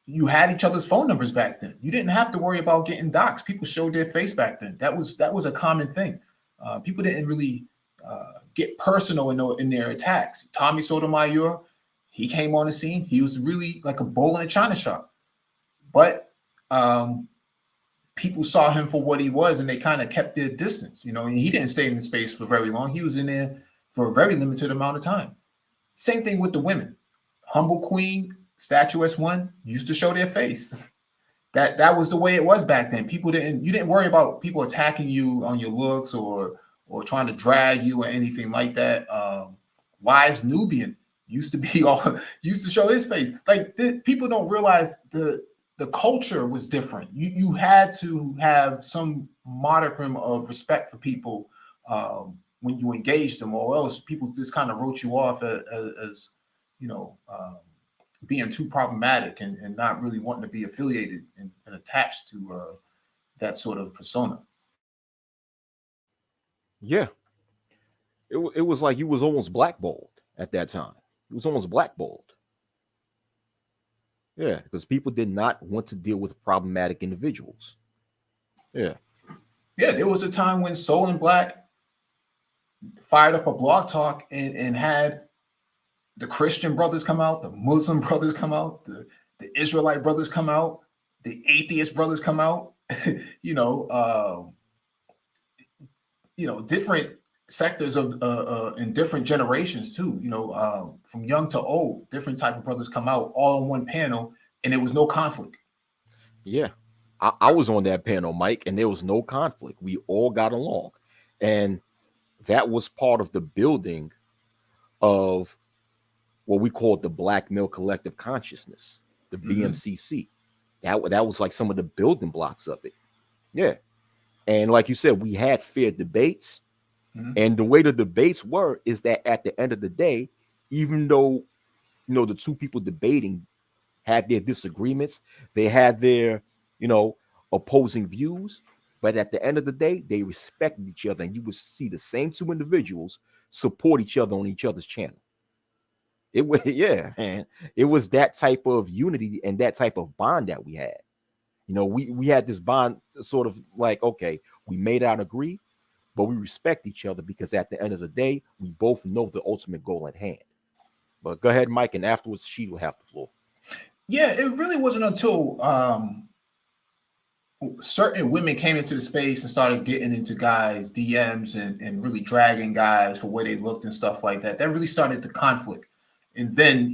you had each other's phone numbers back then. You didn't have to worry about getting doxxed. People showed their face back then. That was a common thing. People didn't really get personal in their attacks. Tommy Sotomayor, he came on the scene. He was really like a bull in a china shop. But people saw him for what he was, and they kind of kept their distance. And he didn't stay in the space for very long. He was in there for a very limited amount of time. Same thing with the women. Humble Queen, Statuesque One used to show their face. That was the way it was back then. You didn't worry about people attacking you on your looks or trying to drag you or anything like that. Wise Nubian used to show his face. Like people don't realize the culture was different. You had to have some modicum of respect for people when you engaged them, or else people just kind of wrote you off as being too problematic and not really wanting to be affiliated and attached to that sort of persona. Yeah, it was like you was almost blackballed at that time. It was almost blackballed. Yeah, because people did not want to deal with problematic individuals. Yeah. Yeah, there was a time when Soul and Black fired up a blog talk and had the Christian brothers come out, the Muslim brothers come out, the Israelite brothers come out, the atheist brothers come out. you know, different sectors of in different generations too. From young to old, different type of brothers come out all on one panel, and there was no conflict. Yeah. I was on that panel, Mike, and there was no conflict. We all got along. And that was part of the building of what we call the Black Male Collective Consciousness, the BMCC. That was like some of the building blocks of it. Yeah. And like you said, we had fair debates. And the way the debates were is that at the end of the day, even though the two people debating had their disagreements, they had their opposing views, but at the end of the day, they respected each other, and you would see the same two individuals support each other on each other's channel. It was yeah, man. It was that type of unity and that type of bond that we had. We had this bond, sort of like, okay, we may not agree, but we respect each other because at the end of the day, we both know the ultimate goal at hand. But go ahead, Mike, and afterwards, she will have the floor. Yeah, it really wasn't until certain women came into the space and started getting into guys' DMs and really dragging guys for where they looked and stuff like that. That really started the conflict. And then,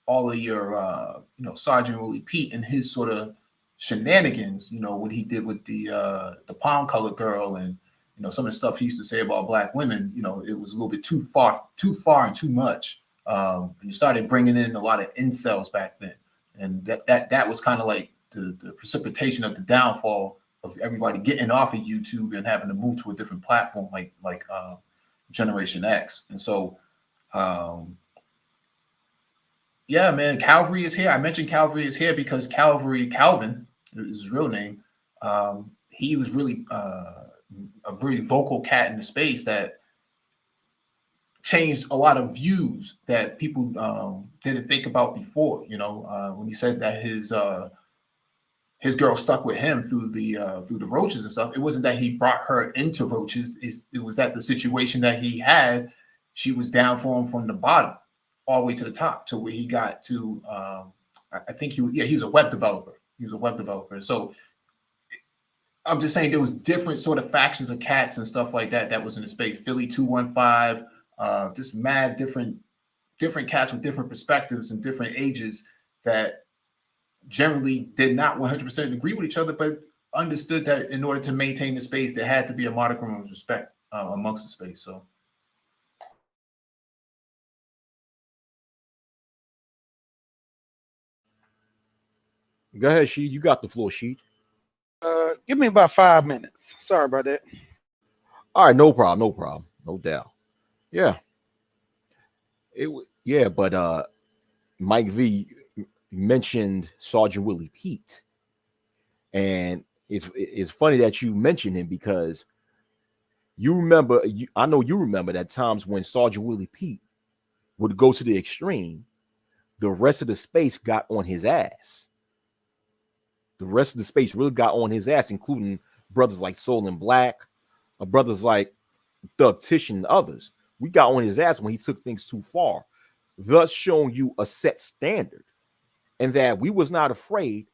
all of your, Sergeant Willie Pete and his sort of shenanigans, what he did with the palm colored girl and, some of the stuff he used to say about black women, it was a little bit too far and too much. And you started bringing in a lot of incels back then. And that was kind of like the precipitation of the downfall of everybody getting off of YouTube and having to move to a different platform like Generation X. And so, yeah, man, Calvary is here. I mentioned Calvary is here because Calvin is his real name. He was really a very vocal cat in the space that changed a lot of views that people didn't think about before. When he said that his girl stuck with him through the roaches and stuff. It wasn't that he brought her into roaches. It was that the situation that he had, she was down for him from the bottom all the way to the top to where he got to. I think he was a web developer. He was a web developer. So I'm just saying there was different sort of factions of cats and stuff like that was in the space. Philly 215, just mad different cats with different perspectives and different ages that generally did not 100% agree with each other, but understood that in order to maintain the space, there had to be a modicum of respect amongst the space. So. Go ahead, Sheed. You got the floor, Sheed. Give me about 5 minutes. Sorry about that. All right, no problem, no doubt. Yeah, but Mike V mentioned Sergeant Willie Pete, and it's funny that you mentioned him because I know you remember that times when Sergeant Willie Pete would go to the extreme, the rest of the space got on his ass. The rest of the space really got on his ass, including brothers like Soul and Black, brothers like Thug Tish and others. We got on his ass when he took things too far, thus showing you a set standard, and that we was not afraid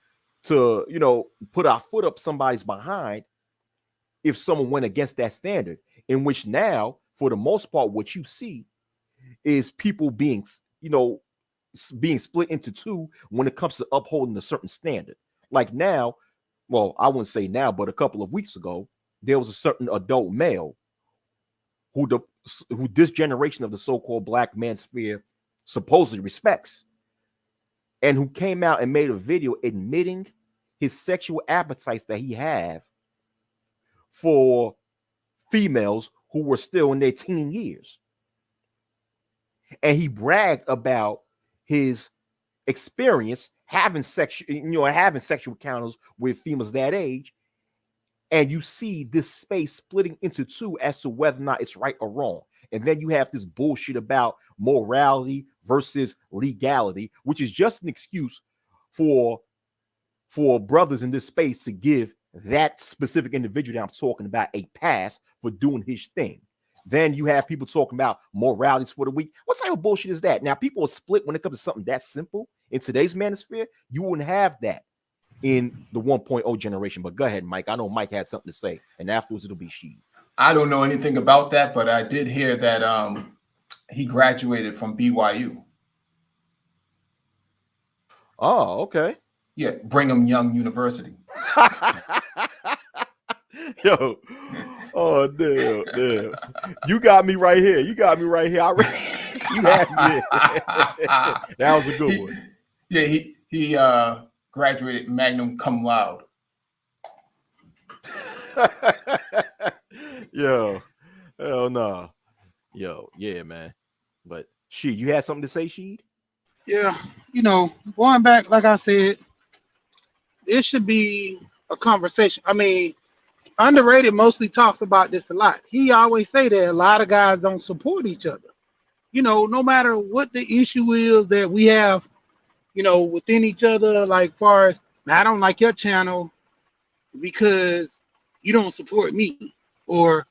to, put our foot up somebody's behind if someone went against that standard. In which now, for the most part, what you see is people being split into two when it comes to upholding a certain standard. Like now, well, I wouldn't say now, but a couple of weeks ago, there was a certain adult male who this generation of the so-called Black Manosphere supposedly respects, and who came out and made a video admitting his sexual appetites that he have for females who were still in their teen years. And he bragged about his experience having sexual encounters with females that age. And you see this space splitting into two as to whether or not it's right or wrong. And then you have this bullshit about morality versus legality, which is just an excuse for brothers in this space to give that specific individual that I'm talking about a pass for doing his thing. Then you have people talking about moralities for the week. What type of bullshit is that? Now, people are split when it comes to something that simple. In today's manosphere, you wouldn't have that in the 1.0 generation. But go ahead, Mike. I know Mike had something to say, and afterwards it'll be she. I don't know anything about that, but I did hear that he graduated from BYU. Oh, okay. Yeah, Brigham Young University. Yo, oh damn. You got me right here. You got me right here. You had me. That was a good one. Yeah, he graduated magna cum laude. Yo, hell no. Yo, yeah, man. But Sheed, you had something to say, Sheed? Yeah, going back, like I said, it should be a conversation. I mean, underrated mostly talks about this a lot. He always say that a lot of guys don't support each other. No matter what the issue is that we have, within each other, like far as I don't like your channel because you don't support me, or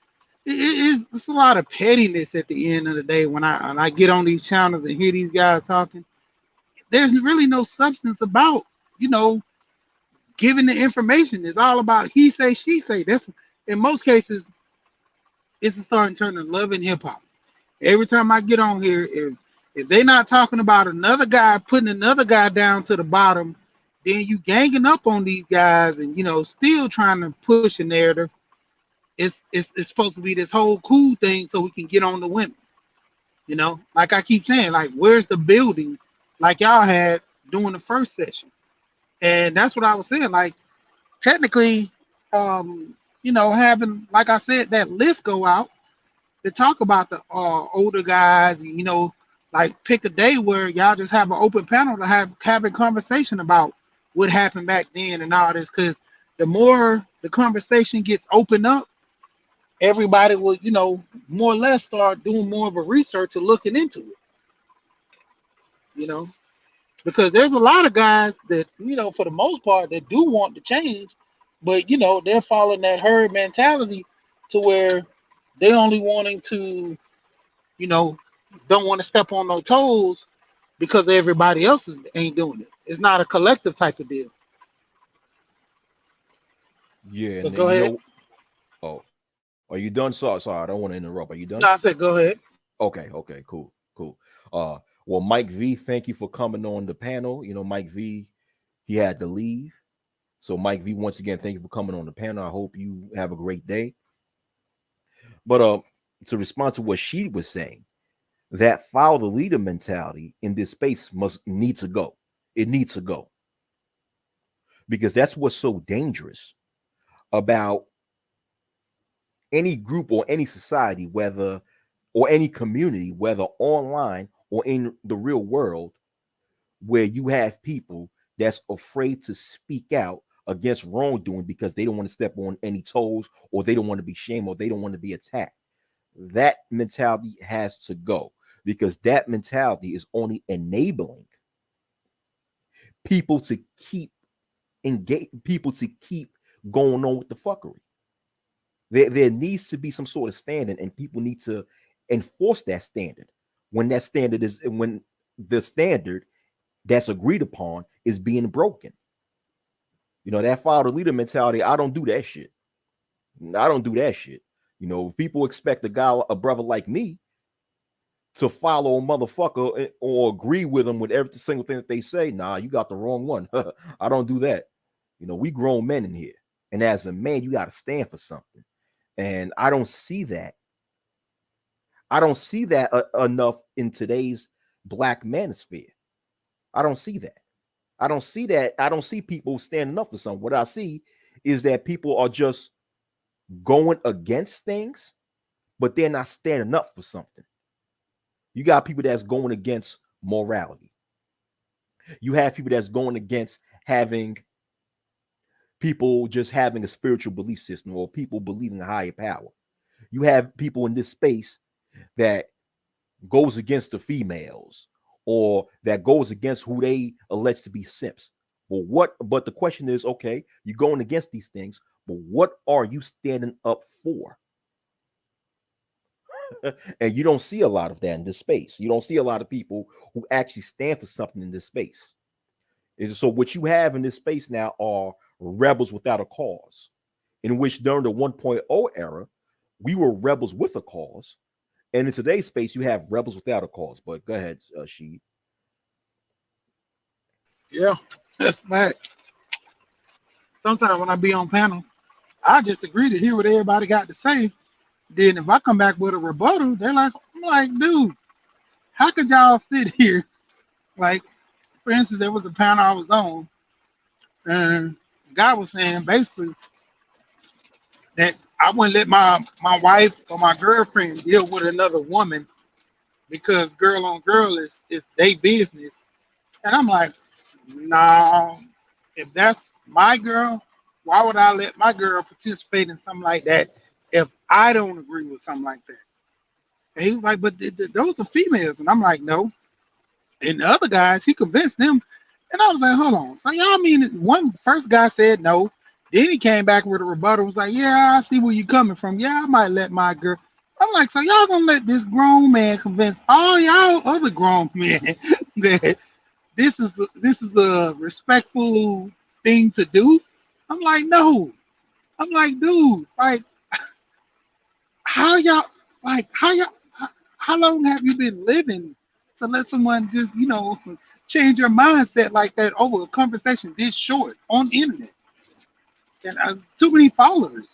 it's a lot of pettiness at the end of the day when I get on these channels and hear these guys talking. There's really no substance about you know giving the information. It's all about he say she say. That's in most cases it's a starting turn to love and hip hop. Every time I get on here, if they're not talking about another guy putting another guy down to the bottom, then you ganging up on these guys and still trying to push a narrative. It's supposed to be this whole cool thing so we can get on the women. Like I keep saying, like where's the building like y'all had during the first session? And that's what I was saying. Like technically, having like I said that list go out to talk about the older guys, and like pick a day where y'all just have an open panel to have a conversation about what happened back then and all this. Because the more the conversation gets opened up, everybody will, more or less start doing more of a research or looking into it. You know, because there's a lot of guys that for the most part that do want to change, but they're following that herd mentality to where they only wanting to you know, don't want to step on no toes because everybody else ain't doing it. It's not a collective type of deal. Yeah, But and go ahead. oh, are you done? Sorry, I don't want to interrupt. Are you done? No, I said go ahead. Okay, cool. Well, Mike V, thank you for coming on the panel. Mike V, he had to leave. So, Mike V, once again, thank you for coming on the panel. I hope you have a great day. But to respond to what she was saying, that follow the leader mentality in this space need to go. It needs to go. Because that's what's so dangerous about any group or any society, whether or any community, whether online or in the real world, where you have people that's afraid to speak out against wrongdoing because they don't want to step on any toes, or they don't want to be shamed, or they don't want to be attacked. That mentality has to go, because that mentality is only enabling people to keep people to keep going on with the fuckery. There needs to be some sort of standard, and people need to enforce that standard. When the standard that's agreed upon is being broken. That follow the leader mentality. I don't do that shit. I don't do that shit. If people expect a brother like me to follow a motherfucker or agree with them with every single thing that they say, nah, you got the wrong one. I don't do that. We grown men in here. And as a man, you got to stand for something. And I don't see that. I don't see that enough in today's black manosphere. I don't see that. I don't see that. I don't see people standing up for something. What I see is that people are just going against things, but they're not standing up for something. You got people that's going against morality. You have people that's going against having people just having a spiritual belief system, or people believing in a higher power. You have people in this space that goes against the females, or that goes against who they allege to be simps. But the question is, okay, you're going against these things, but what are you standing up for? And you don't see a lot of that in this space. You don't see a lot of people who actually stand for something in this space. And so what you have in this space now are rebels without a cause, in which during the 1.0 era, we were rebels with a cause. And in today's space, you have rebels without a cause. But go ahead, Sheed. Yeah, that's fact. Sometimes when I be on panel, I just agree to hear what everybody got to say. Then if I come back with a rebuttal, they're like, I'm like, dude, how could y'all sit here? Like, for instance, there was a panel I was on, and the guy was saying basically that I wouldn't let my wife or my girlfriend deal with another woman because girl on girl is their business. And I'm like, nah, if that's my girl, why would I let my girl participate in something like that if I don't agree with something like that? And he was like, but those are females. And I'm like, no. And the other guys, he convinced them. And I was like, hold on. So y'all mean one first guy said no. Then he came back with a rebuttal. Was like, yeah, I see where you're coming from. Yeah, I might let my girl. I'm like, so y'all gonna let this grown man convince all y'all other grown men that this is a respectful thing to do? I'm like, no. I'm like, dude, like how y'all how y'all how long have you been living to let someone just change your mindset like that over a conversation this short on the internet? And too many followers,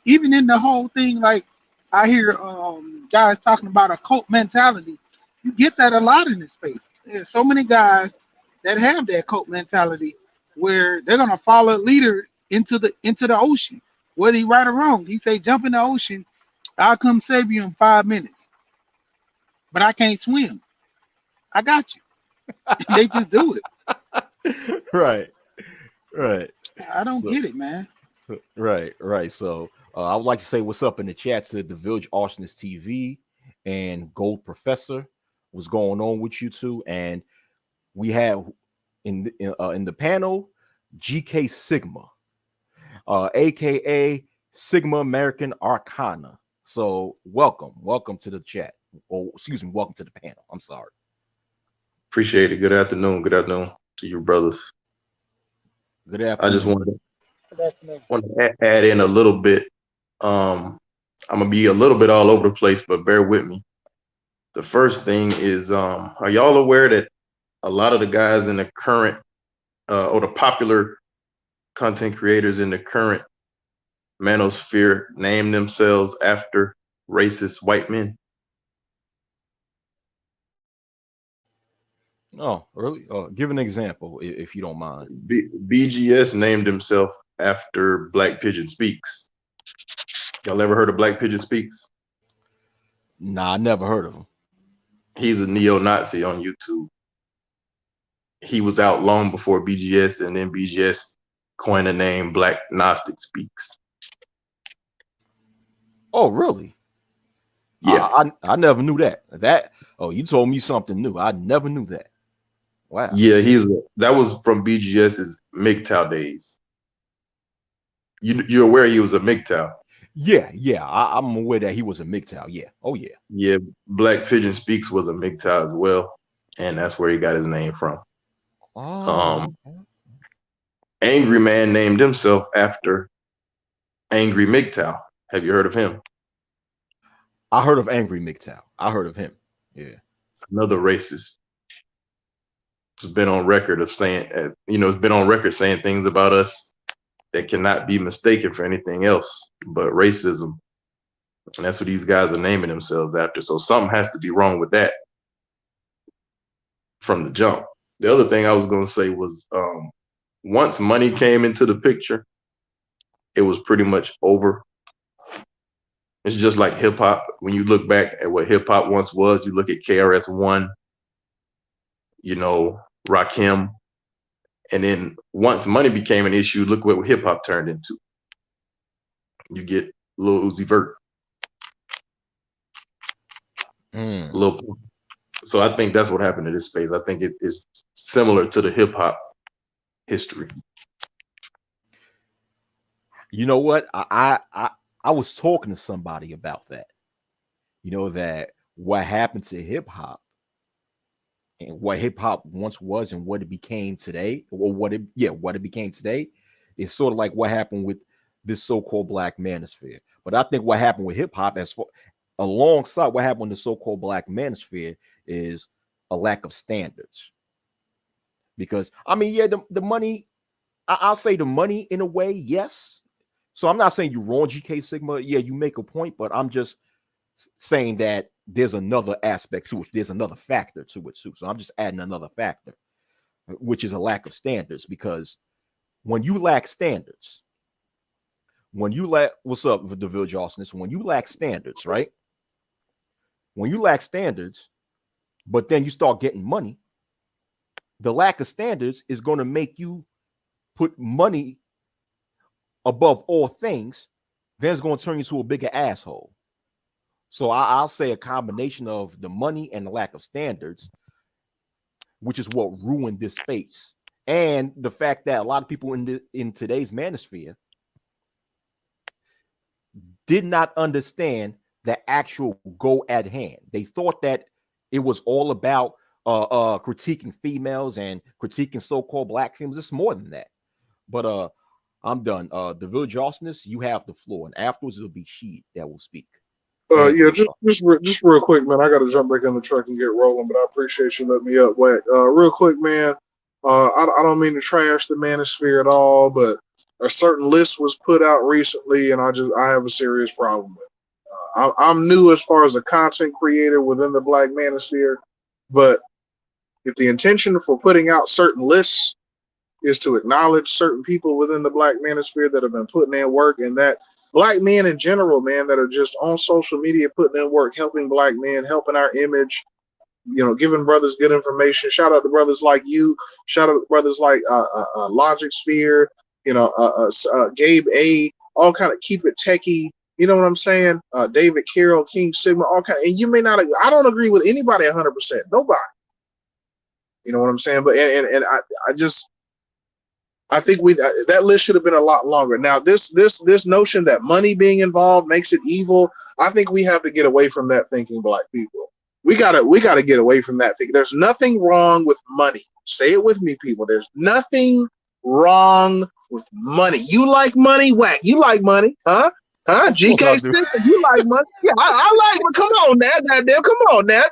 even in the whole thing. Like I hear guys talking about a cult mentality. You get that a lot in this space. There's so many guys that have that cult mentality where they're gonna follow a leader into the ocean, whether he right or wrong. He say jump in the ocean, I'll come save you in 5 minutes, but I can't swim. I got you. They just do it. Right, right. I don't So get it, man. right, right. So I would like to say what's up in the chat to the Village Arsonist TV and Gold Professor. What's going on with you two? And we have in the panel GK Sigma, aka Sigma American Arcana. So welcome to the chat. Or excuse me, welcome to the panel. I'm sorry. Appreciate it. Good afternoon. Good afternoon to you brothers. Good I just afternoon. want to add in a little bit. I'm gonna be a little bit all over the place, but bear with me. The first thing is, are y'all aware that a lot of the guys in the current or the popular content creators in the current manosphere name themselves after racist white men? Oh, really? Give an example if you don't mind. BGS named himself after Black Pigeon Speaks. Y'all ever heard of Black Pigeon Speaks? Nah, I never heard of him. He's a neo-Nazi on YouTube. He was out long before BGS, and then BGS coined the name Black Gnostic Speaks. Oh, really? Yeah. I never knew that. You told me something new. I never knew that. Wow. Yeah, that was from BGS's MGTOW days. You're aware he was a MGTOW? Yeah. I'm aware that he was a MGTOW. Yeah. Oh, yeah. Yeah, Black Pigeon Speaks was a MGTOW as well, and that's where he got his name from. Oh. Angry Man named himself after Angry MGTOW. Have you heard of him? I heard of Angry MGTOW. I heard of him. Yeah. Another racist. It's been on record of saying, it's been on record saying things about us that cannot be mistaken for anything else but racism. And that's what these guys are naming themselves after. So something has to be wrong with that from the jump. The other thing I was going to say was once money came into the picture, it was pretty much over. It's just like hip hop. When you look back at what hip hop once was, you look at KRS-One, Rakim, and then once money became an issue, look what hip hop turned into. You get Lil Uzi Vert. So I think that's what happened to this space. I think it is similar to the hip hop history. You know what? I was talking to somebody about that. You know that what happened to hip hop and what hip hop once was and what it became today, or what it became today, is sort of like what happened with this so-called black manosphere. But I think what happened with hip hop, as for alongside what happened with the so-called black manosphere, is a lack of standards. Because I mean, yeah, the money, I'll say the money in a way, yes. So I'm not saying you're wrong, GK Sigma. Yeah, you make a point, but I'm just saying that there's another aspect to it. There's another factor to it too. So I'm just adding another factor, which is a lack of standards. Because when you lack standards, when you lack, what's up with the Village Austin? When you lack standards, right? When you lack standards, but then you start getting money, the lack of standards is going to make you put money above all things. Then it's going to turn you into a bigger asshole. So I'll say a combination of the money and the lack of standards, which is what ruined this space, and the fact that a lot of people in today's manosphere did not understand the actual goal at hand. They thought that it was all about critiquing females and critiquing so-called black females. It's more than that. But I'm done. The Village Awesomeness, you have the floor, and afterwards it'll be she that will speak. Yeah, just real quick, man. I got to jump back in the truck and get rolling, but I appreciate you letting me up, Wack. Real quick, man. I don't mean to trash the Manosphere at all, but a certain list was put out recently, and I have a serious problem with it. I'm new as far as a content creator within the Black Manosphere, but if the intention for putting out certain lists is to acknowledge certain people within the Black Manosphere that have been putting in work, and that black men in general, man, that are just on social media putting in work, helping black men, helping our image, giving brothers good information. Shout out to brothers like you. Shout out to brothers like Logic Sphere, Gabe A, all kind of keep it techie. You know what I'm saying? David Carroll, King Sigma, all kind. And you may not. I don't agree with anybody 100%. Nobody. You know what I'm saying? But and I think that list should have been a lot longer. Now, this notion that money being involved makes it evil, I think we have to get away from that thinking, black people. We gotta get away from that thinking. There's nothing wrong with money. Say it with me, people. There's nothing wrong with money. You like money, Wack? You like money, huh? Huh? GK Sister, you like money? Yeah, I like. But come on now, goddamn, come on now,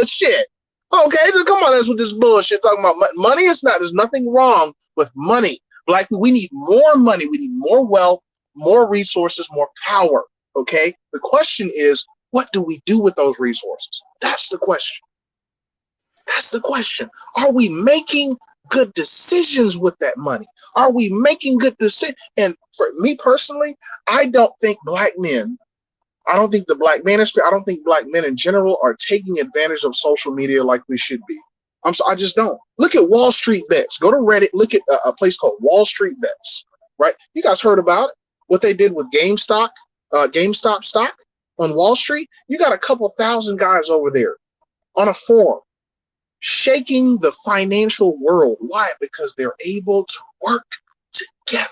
shit. Okay, just come on. That's what this bullshit talking about. Money is not. There's nothing wrong with money. Black people, we need more money. We need more wealth, more resources, more power. Okay. The question is, what do we do with those resources? That's the question. That's the question. Are we making good decisions with that money? Are we making good decisions? And for me personally, I don't think black men. I don't think the Black Manosphere, I don't think black men in general are taking advantage of social media like we should be. I just don't. Look at Wall Street Bets. Go to Reddit. Look at a place called Wall Street Bets. Right? You guys heard about it? What they did with GameStop stock on Wall Street. You got a couple thousand guys over there on a forum shaking the financial world. Why? Because they're able to work together.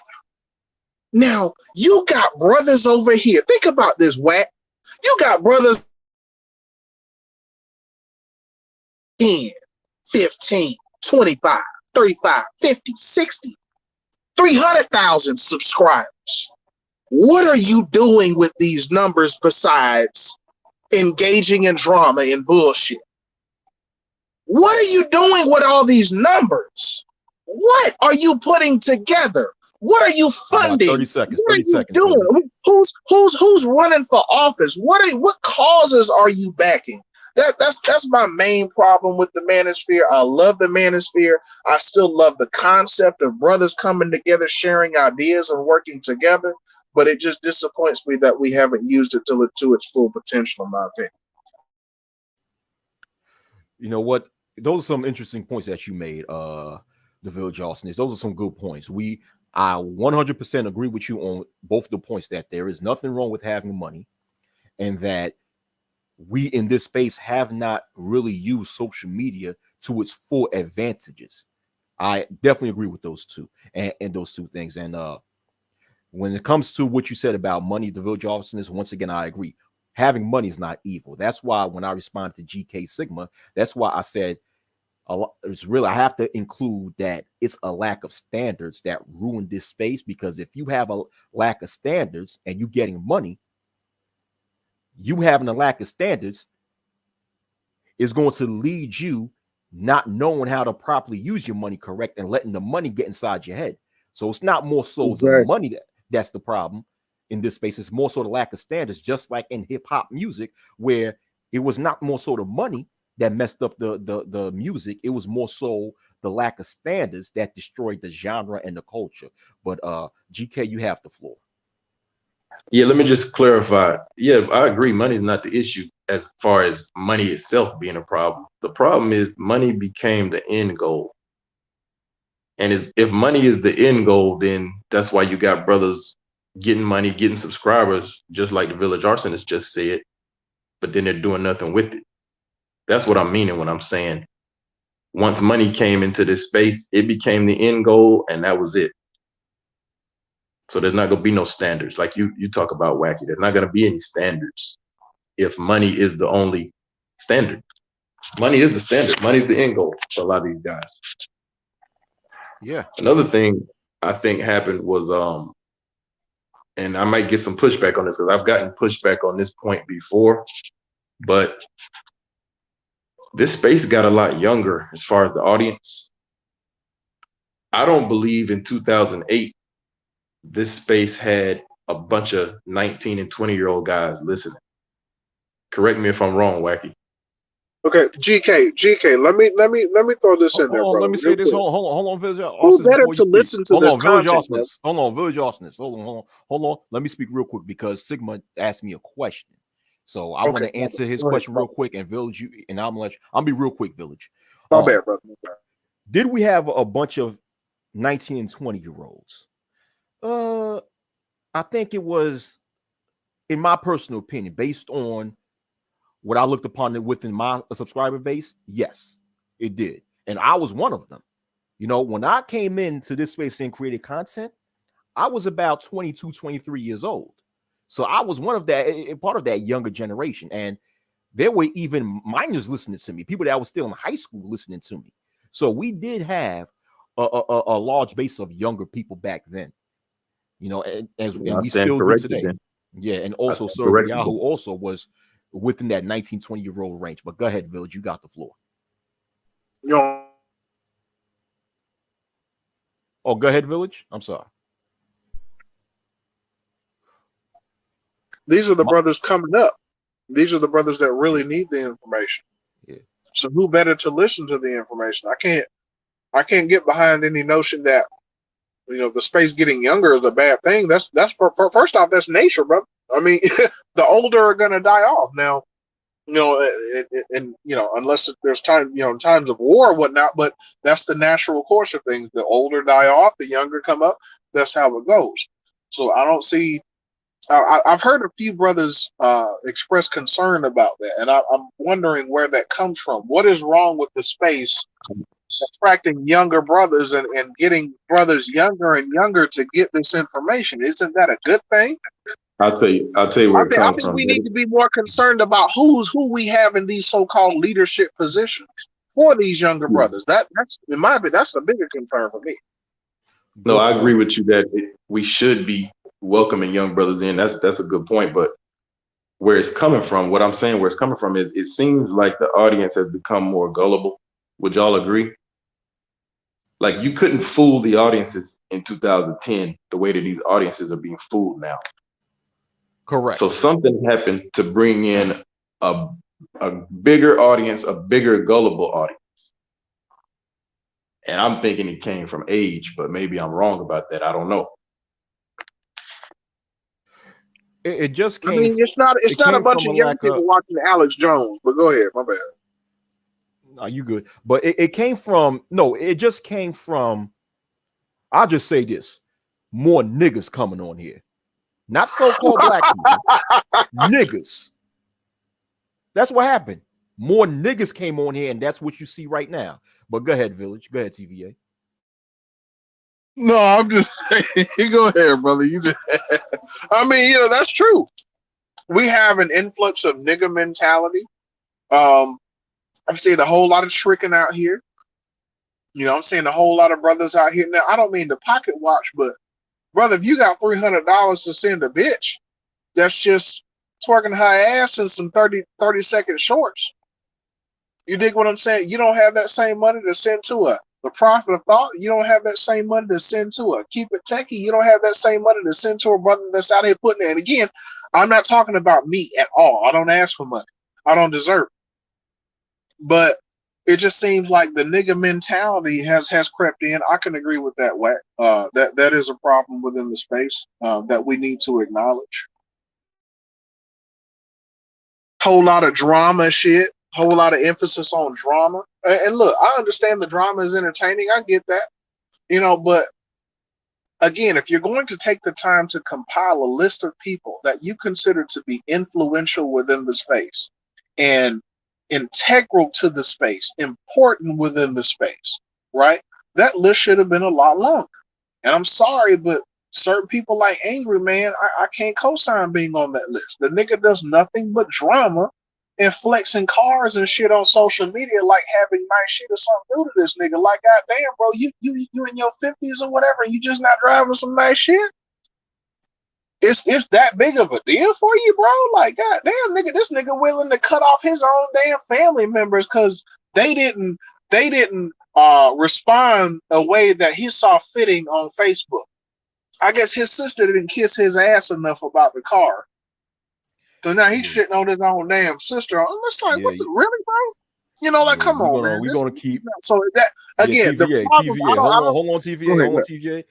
Now, you got brothers over here. Think about this, Wack. You got brothers 10, 15, 25, 35, 50, 60, 300,000 subscribers. What are you doing with these numbers besides engaging in drama and bullshit? What are you doing with all these numbers? What are you putting together? What are you funding? 30 seconds. What 30 are you seconds. doing? Who's running for office? What causes are you backing? That's my main problem with the Manosphere. I love the Manosphere. I still love the concept of brothers coming together, sharing ideas and working together. But it just disappoints me that we haven't used it to its full potential, in my opinion. You know what? Those are some interesting points that you made, the Village Austin. Those are some good points. I 100% agree with you on both the points that there is nothing wrong with having money, and that we in this space have not really used social media to its full advantages. I definitely agree with those two and those two things. And When it comes to what you said about money, the village officeness, once again, I agree. Having money is not evil. That's why when I responded to GK Sigma, that's why I said it's really, I have to include that it's a lack of standards that ruin this space, because if you have a lack of standards and you getting money, you having a lack of standards is going to lead you not knowing how to properly use your money correct and letting the money get inside your head. So it's not more so the Exactly. money that's the problem in this space. It's more so the lack of standards, just like in hip hop music, where it was not more so the money that messed up the music. It was more so the lack of standards that destroyed the genre and the culture. But GK, you have the floor. Yeah, let me just clarify. Yeah, I agree. Money is not the issue as far as money itself being a problem. The problem is money became the end goal. And if money is the end goal, then that's why you got brothers getting money, getting subscribers, just like the Village Arsonist just said, but then they're doing nothing with it. That's what I'm meaning when I'm saying once money came into this space, it became the end goal, and that was it. So there's not gonna be no standards. Like you talk about wacky. There's not gonna be any standards if money is the only standard. Money is the standard. Money is the end goal for a lot of these guys. Yeah. Another thing I think happened was and I might get some pushback on this because I've gotten pushback on this point before, but this space got a lot younger as far as the audience. I don't believe in 2008 this space had a bunch of 19 and 20-year-old guys listening. Correct me if I'm wrong, Wacky. Okay, GK, let me throw this in there, Hold on, brother. let me say Real this. quick. Hold on, Village Who Arsonist, better before you to speak. listen to Hold this on, Village content, man? Arsonist. Hold on, Village Arsonist. Hold on. Let me speak real quick because Sigma asked me a question. So I want Okay, to answer his go ahead. question real quick, and Village, and I'll be real quick, Village. My bad, brother. Did we have a bunch of 19 and 20-year-olds? I think it was, in my personal opinion, based on what I looked upon within my subscriber base, yes, it did. And I was one of them. You know, when I came into this space and created content, I was about 22, 23 years old. So I was one of that, part of that younger generation. And there were even minors listening to me, people that was still in high school listening to me. So we did have a large base of younger people back then, you know, and I we stand still do corrected today. then. Yeah. And I also stand Sir corrected Yahoo then. also was within that 19, 20-year-old range. But go ahead, Village, you got the floor. You know, Oh, go ahead, Village. I'm sorry. these are the brothers coming up. These are the brothers that really Yeah. need the information. Yeah. So who better to listen to the information? I can't get behind any notion that the space getting younger is a bad thing. That's for first off, that's nature, bro. I mean, the older are gonna die off now. And unless there's times of war or whatnot, but that's the natural course of things. The older die off, the younger come up. That's how it goes. So I don't see. I've heard a few brothers express concern about that, and I'm wondering where that comes from. What is wrong with the space attracting younger brothers and getting brothers younger and younger to get this information? Isn't that a good thing? I'll tell you where it I comes think from. we need to be more concerned about who we have in these so-called leadership positions for these younger brothers. That's in my opinion, that's the bigger concern for me. No, Good I agree point. with you that we should be welcoming young brothers in. That's a good point. But where it's coming from, what I'm saying, where it's coming from is it seems like the audience has become more gullible. Would y'all agree? Like you couldn't fool the audiences in 2010 the way that these audiences are being fooled now. Correct. So something happened to bring in a bigger audience, a bigger gullible audience. And I'm thinking it came from age, but maybe I'm wrong about that. I don't know. It just I came. mean, it's not It a came bunch from of a young lack of. people watching Alex Jones. But go ahead, my bad. No, you good. But it came from. No, it just came from. I'll just say this: more niggas coming on here, not so-called black people, niggas. That's what happened. More niggas came on here, and that's what you see right now. But go ahead, Village. Go ahead, TVA. No, I'm just saying. Go ahead, brother. You just. I mean, that's true. We have an influx of nigga mentality. Um, I'm seeing a whole lot of tricking out here. I'm seeing a whole lot of brothers out here. Now, I don't mean to pocket watch, but brother, if you got $300 to send a bitch, that's just twerking her ass in some 30-second shorts. You dig what I'm saying? You don't have that same money to send to her. The Prophet of Thought, you don't have that same money to send to her. Keep it techie, you don't have that same money to send to a brother that's out here putting it. And again, I'm not talking about me at all. I don't ask for money. I don't deserve it. But it just seems like the nigga mentality has crept in. I can agree with that. That is a problem within the space that we need to acknowledge. Whole lot of drama shit. Whole lot of emphasis on drama. And look, I understand the drama is entertaining. I get that. But again, if you're going to take the time to compile a list of people that you consider to be influential within the space and integral to the space, important within the space, right? That list should have been a lot longer. And I'm sorry, but certain people like Angry Man, I can't co-sign being on that list. The nigga does nothing but drama and flexing cars and shit on social media, like having nice shit or something new to this nigga. Like, goddamn, bro, you in your 50s or whatever, and you just not driving some nice shit. It's that big of a deal for you, bro? Like, goddamn, nigga, this nigga willing to cut off his own damn family members because they didn't respond a way that he saw fitting on Facebook. I guess his sister didn't kiss his ass enough about the car. So now he's shitting on his own damn sister. I'm just like, what really, bro? Like, come on, man. We're gonna keep. So that again, TVA, the problem. TVA. Hold on, TVA. Ahead, hold on, TVA.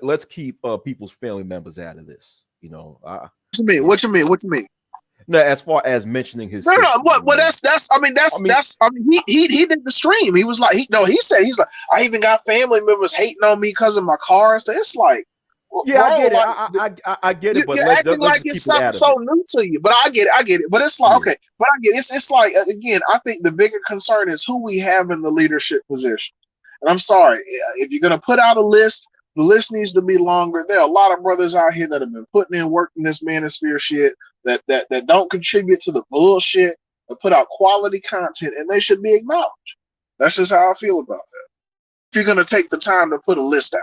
Let's keep people's family members out of this. What you mean? No, as far as mentioning his. No. Sister, Well, that's. I mean, he did the stream. He was like, he's like, I even got family members hating on me because of my cars. It's like. Well, yeah, bro, I get it. Like, I get it, but you're acting like it's something so new to you. But I get it. But it's like, okay, but I get it. It's like, again, I think the bigger concern is who we have in the leadership position. And I'm sorry, if you're gonna put out a list, the list needs to be longer. There are a lot of brothers out here that have been putting in work in this manosphere shit that don't contribute to the bullshit, that put out quality content, and they should be acknowledged. That's just how I feel about that. If you're gonna take the time to put a list out.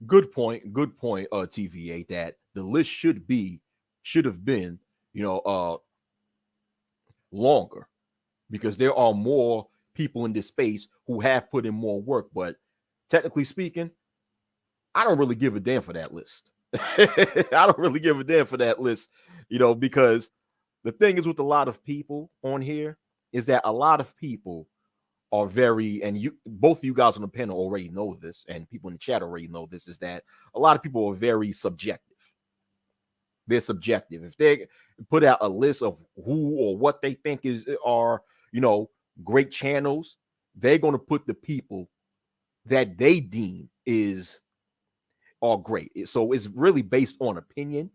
Good point, TVA, that the list should have been, longer, because there are more people in this space who have put in more work. But technically speaking, I don't really give a damn for that list. I don't really give a damn for that list, because the thing is with a lot of people on here is that a lot of people are very, and both of you guys on the panel already know this, and people in the chat already know this, is that a lot of people are very subjective. They're subjective. If they put out a list of who or what they think are great channels, they're going to put the people that they deem are great. So it's really based on opinion,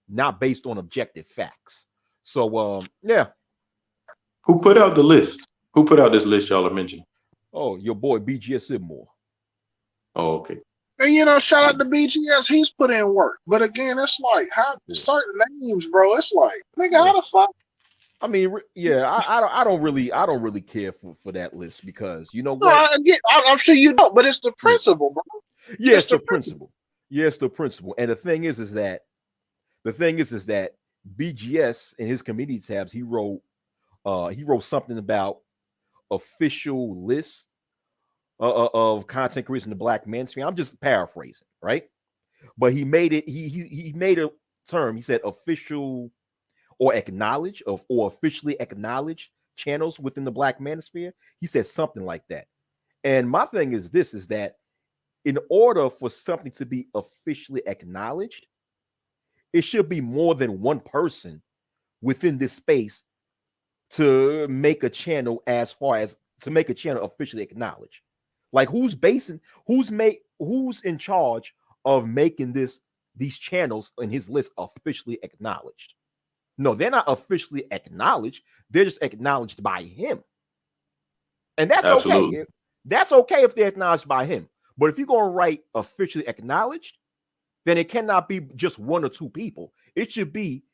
not based on objective facts. So yeah. Who put out the list? Who put out this list y'all are mentioning? Oh, your boy BGS Sidmore. Oh, okay. And shout out to BGS, he's put in work. But again, it's like how certain names, bro. It's like, nigga, how the fuck? I mean, yeah, I don't really care for that list, because you know what? No, I'm sure you know, but it's the principle, bro. Yeah, it's the principle. Yeah, it's the principle. And the thing is that BGS in his community tabs, he wrote something about official lists of content creators in the Black Manosphere. I'm just paraphrasing, right? But he made it. He made a term. He said official or officially acknowledged channels within the Black Manosphere. He said something like that. And my thing is this: is that in order for something to be officially acknowledged, it should be more than one person within this space to make a channel, as far as to make a channel officially acknowledged. Like, who's in charge of making these channels in his list officially acknowledged? No, they're not officially acknowledged. They're just acknowledged by him. And that's Absolutely. okay. That's okay if they're acknowledged by him. But if you're going to write officially acknowledged, then it cannot be just one or two people. It should be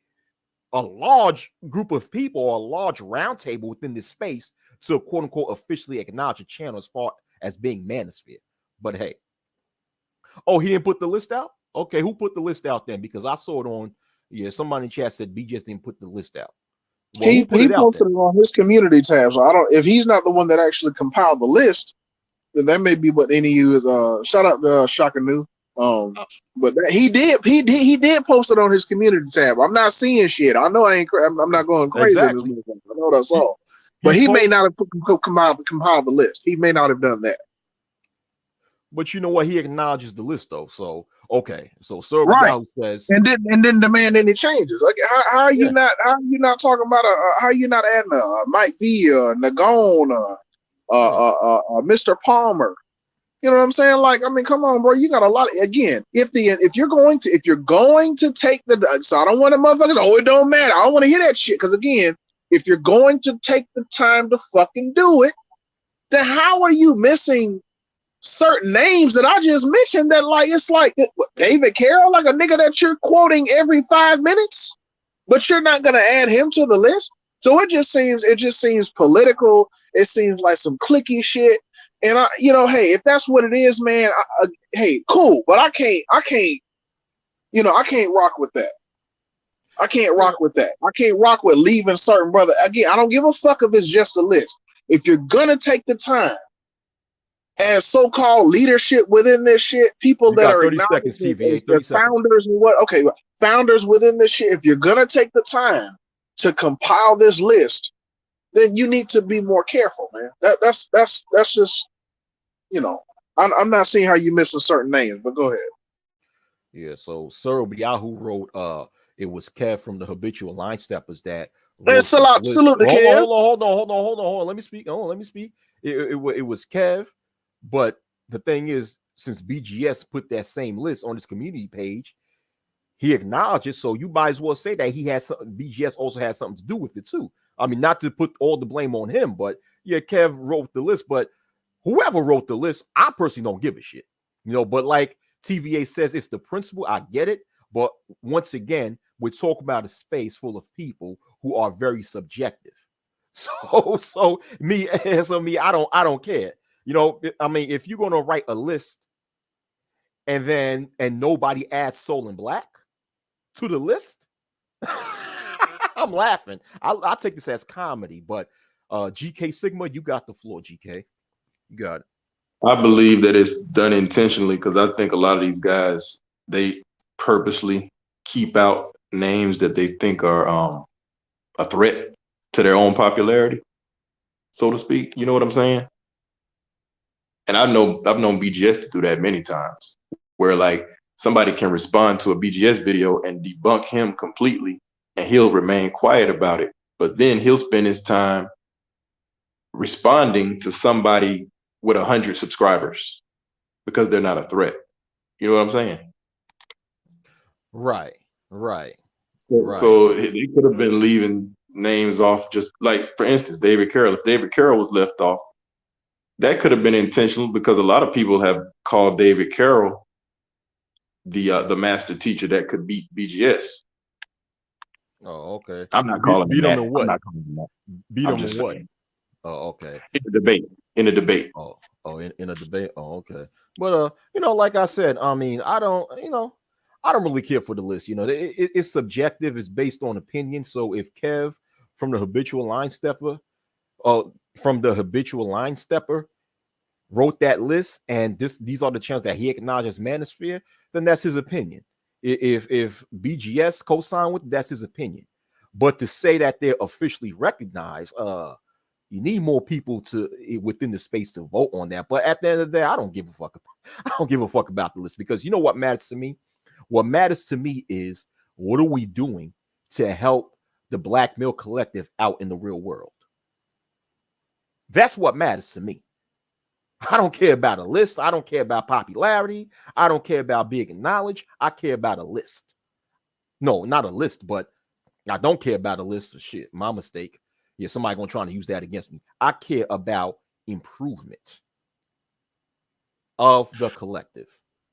a large group of people or a large roundtable within this space to quote unquote officially acknowledge a channel as far as being Manosphere. But hey, oh, he didn't put the list out? Okay, who put the list out then? Because I saw it on, somebody in chat said BGS didn't put the list out. Well, he who put it out posted then? it on his community tab. So I don't. If he's not the one that actually compiled the list, then that may be what any of you. Shout out to Shaka Nu. But he did post it on his community tab. I'm not seeing shit. I know I'm not going crazy on this Exactly. motherfucker. I know that's all. But he may not have compiled the list. He may not have done that. But you know what? He acknowledges the list though. So okay. So Sir Right. Yahoo says, and didn't demand any changes. Like how are you not talking about how are you not adding Mike V, Nagone, Mr. Palmer? You know what I'm saying? Like, I mean, come on, bro. You got a lot. Again, if you're going to take the, so I don't want to motherfuckers. Oh, it don't matter. I don't want to hear that shit. Because again, if you're going to take the time to fucking do it, then how are you missing certain names that I just mentioned? That like it's like what, David Carroll, like a nigga that you're quoting every 5 minutes, but you're not gonna add him to the list. So it just seems political. It seems like some cliquey shit. And hey, if that's what it is, man, hey, cool. But I can't, I can't rock with that. I can't rock with that. I can't rock with leaving certain brother. Again, I don't give a fuck if it's just a list. If you're gonna take the time as so-called leadership within this shit, people you that got are 30 seconds, acknowledged CVA, 30 as seconds. founders and what? Okay, founders within this shit. If you're gonna take the time to compile this list, then you need to be more careful, man. That's just, I'm not seeing how you missing certain names, but go ahead. Yeah, so Sir Yahoo wrote it was Kev from the Habitual Line Steppers that It's wrote that salute to list. Kev. Hold on. Let me speak. It was Kev, but the thing is, since BGS put that same list on his community page, he acknowledged it. So you might as well say that he has something. BGS also has something to do with it too. I mean, not to put all the blame on him, but yeah, Kev wrote the list. But whoever wrote the list, I personally don't give a shit. But like TVA says, it's the principle. I get it. But once again, we're talking about a space full of people who are very subjective. So me, I don't care. I mean, if you're gonna write a list and nobody adds Soul and Black to the list, I'm laughing. I'll take this as comedy, but GK Sigma, you got the floor, GK. You got it. I believe that it's done intentionally because I think a lot of these guys, they purposely keep out names that they think are a threat to their own popularity, so to speak. You know what I'm saying? And I've known BGS to do that many times, where like somebody can respond to a BGS video and debunk him completely, and he'll remain quiet about it. But then he'll spend his time responding to somebody with 100 subscribers because they're not a threat. You know what I'm saying? Right. So they could have been leaving names off, just like, for instance, David Carroll. If David Carroll was left off, that could have been intentional because a lot of people have called David Carroll the master teacher that could beat BGS. Oh, okay. I'm not calling beat him him that. in what? I'm not calling him that. Beat I'm him in just what? saying. Oh, okay. In a debate. Oh, in a debate. Oh, okay. But like I said, I mean, I don't really care for the list. It's subjective. It's based on opinion. So if Kev from the Habitual Line Stepper, wrote that list, and these are the channels that he acknowledges Manosphere, then that's his opinion. If BGS co-signed with, that's his opinion. But to say that they're officially recognized, you need more people within the space to vote on that. But at the end of the day, I don't give a fuck. I don't give a fuck about the list, because you know what matters to me? What matters to me is, what are we doing to help the Black male collective out in the real world? That's what matters to me. I don't care about a list. I don't care about popularity. I don't care about being acknowledged. I care about a list. No, not a list, but I don't care about a list of shit. My mistake. Yeah, somebody gonna try to use that against me. I care about improvement. of the collective,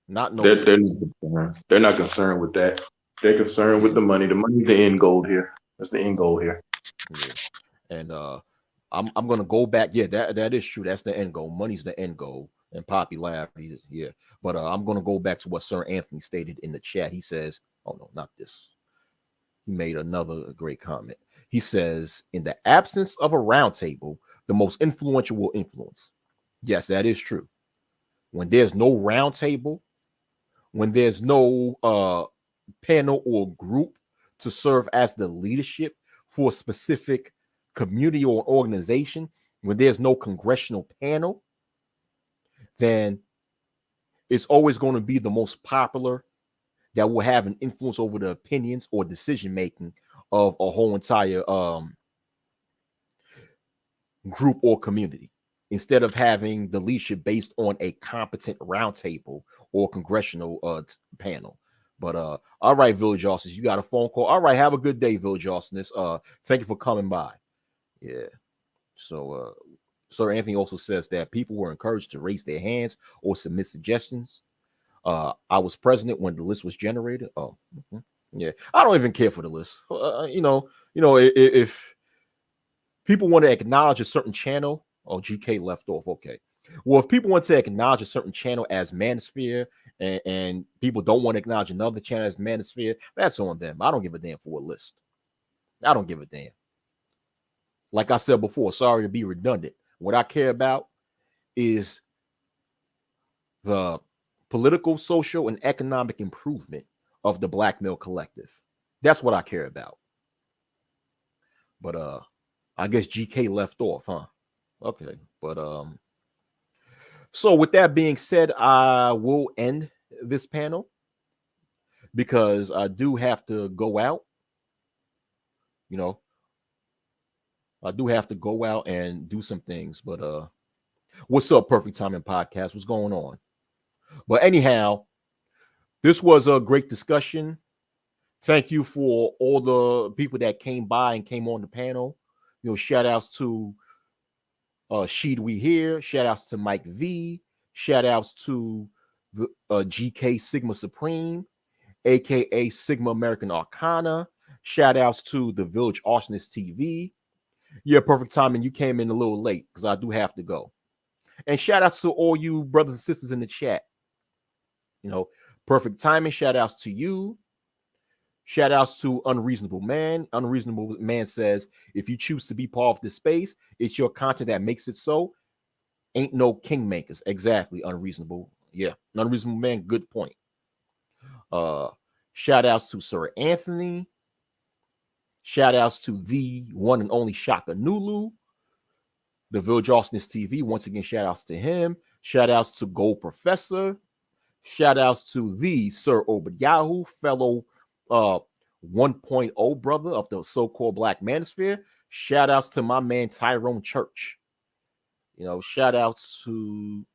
not no They're leaders. not concerned. They're not concerned with that. They're concerned with Yeah, the money. The money's the end goal here. That's the end goal here. yeah. And I'm gonna go back. Yeah, that is true. That's the end goal. Money's the end goal, and popularity. Yeah, but I'm gonna go back to what Sir Anthony stated in the chat. He says, "Oh no, not this." He made another great comment. He says, "In the absence of a roundtable, the most influential will influence." Yes, that is true. When there's no roundtable, when there's no panel or group to serve as the leadership for a specific community or organization, when there's no congressional panel, then it's always going to be the most popular that will have an influence over the opinions or decision making of a whole entire group or community, instead of having the leadership based on a competent roundtable or congressional panel. But all right, Village Austin, you got a phone call. All right, have a good day, Village Austin. Thank you for coming by. Yeah. So Sir Anthony also says that people were encouraged to raise their hands or submit suggestions. I was president when the list was generated. Oh, yeah. I don't even care for the list. If people want to acknowledge a certain channel, oh, GK left off. Okay. Well, if people want to acknowledge a certain channel as Manosphere, and people don't want to acknowledge another channel as Manosphere, that's on them. I don't give a damn for a list. I don't give a damn. Like I said before, sorry to be redundant. What I care about is the political, social, and economic improvement of the Black male collective. That's what I care about. But I guess GK left off, huh? Okay. But so with that being said, I will end this panel because I do have to go out. You know, I do have to go out and do some things. But what's up, Perfect Timing Podcast? What's going on? But anyhow, this was a great discussion. Thank you for all the people that came by and came on the panel. Shout outs to Sheed We Here. Shout outs to Mike V. Shout outs to the GK Sigma Supreme, aka Sigma American Arcana. Shout outs to the Village Arsonist TV. Yeah, perfect timing. You came in a little late because I do have to go. And shout outs to all you brothers and sisters in the chat. Perfect timing. Shout outs to you. Shout outs to Unreasonable Man. Unreasonable Man says, if you choose to be part of this space, it's your content that makes it so. Ain't no kingmakers. Exactly. Unreasonable. Yeah. Unreasonable Man. Good point. Shout outs to Sir Anthony. Shout outs to the one and only Shaka Nulu. The Village Arsonist TV. Once again, shout outs to him. Shout outs to Gold Professor. Shout outs to the Sir Obadiah, fellow 1.0 brother of the so-called Black Manosphere. Shout outs to my man Tyrone Church. Shout outs to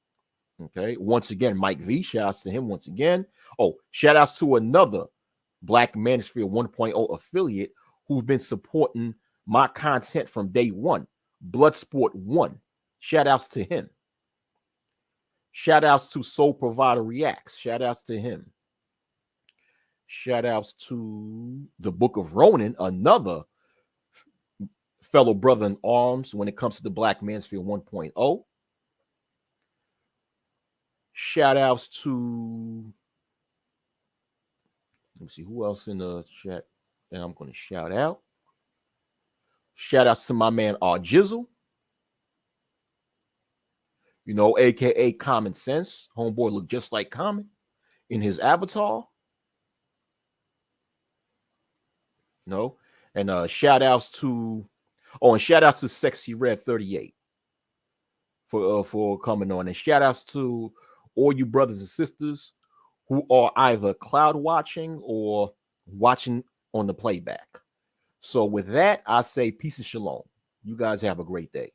once again Mike V. Shout outs to him once again. Oh, shout outs to another Black Manosphere 1.0 affiliate who've been supporting my content from day one. Bloodsport 1. Shout outs to him. Shout outs to Soul Provider Reacts. Shout outs to him. Shout outs to the Book of Ronin, another fellow brother in arms when it comes to the Black Manosphere 1.0. Shout outs to, let me see who else in the chat that I'm going to shout out. Shout outs to my man R Jizzle, aka Common Sense. Homeboy look just like Common in his avatar. And shout outs to Sexy Red 38 for coming on, and shout outs to all you brothers and sisters who are either cloud watching or watching on the playback. So with that, I say peace and shalom. You guys have a great day.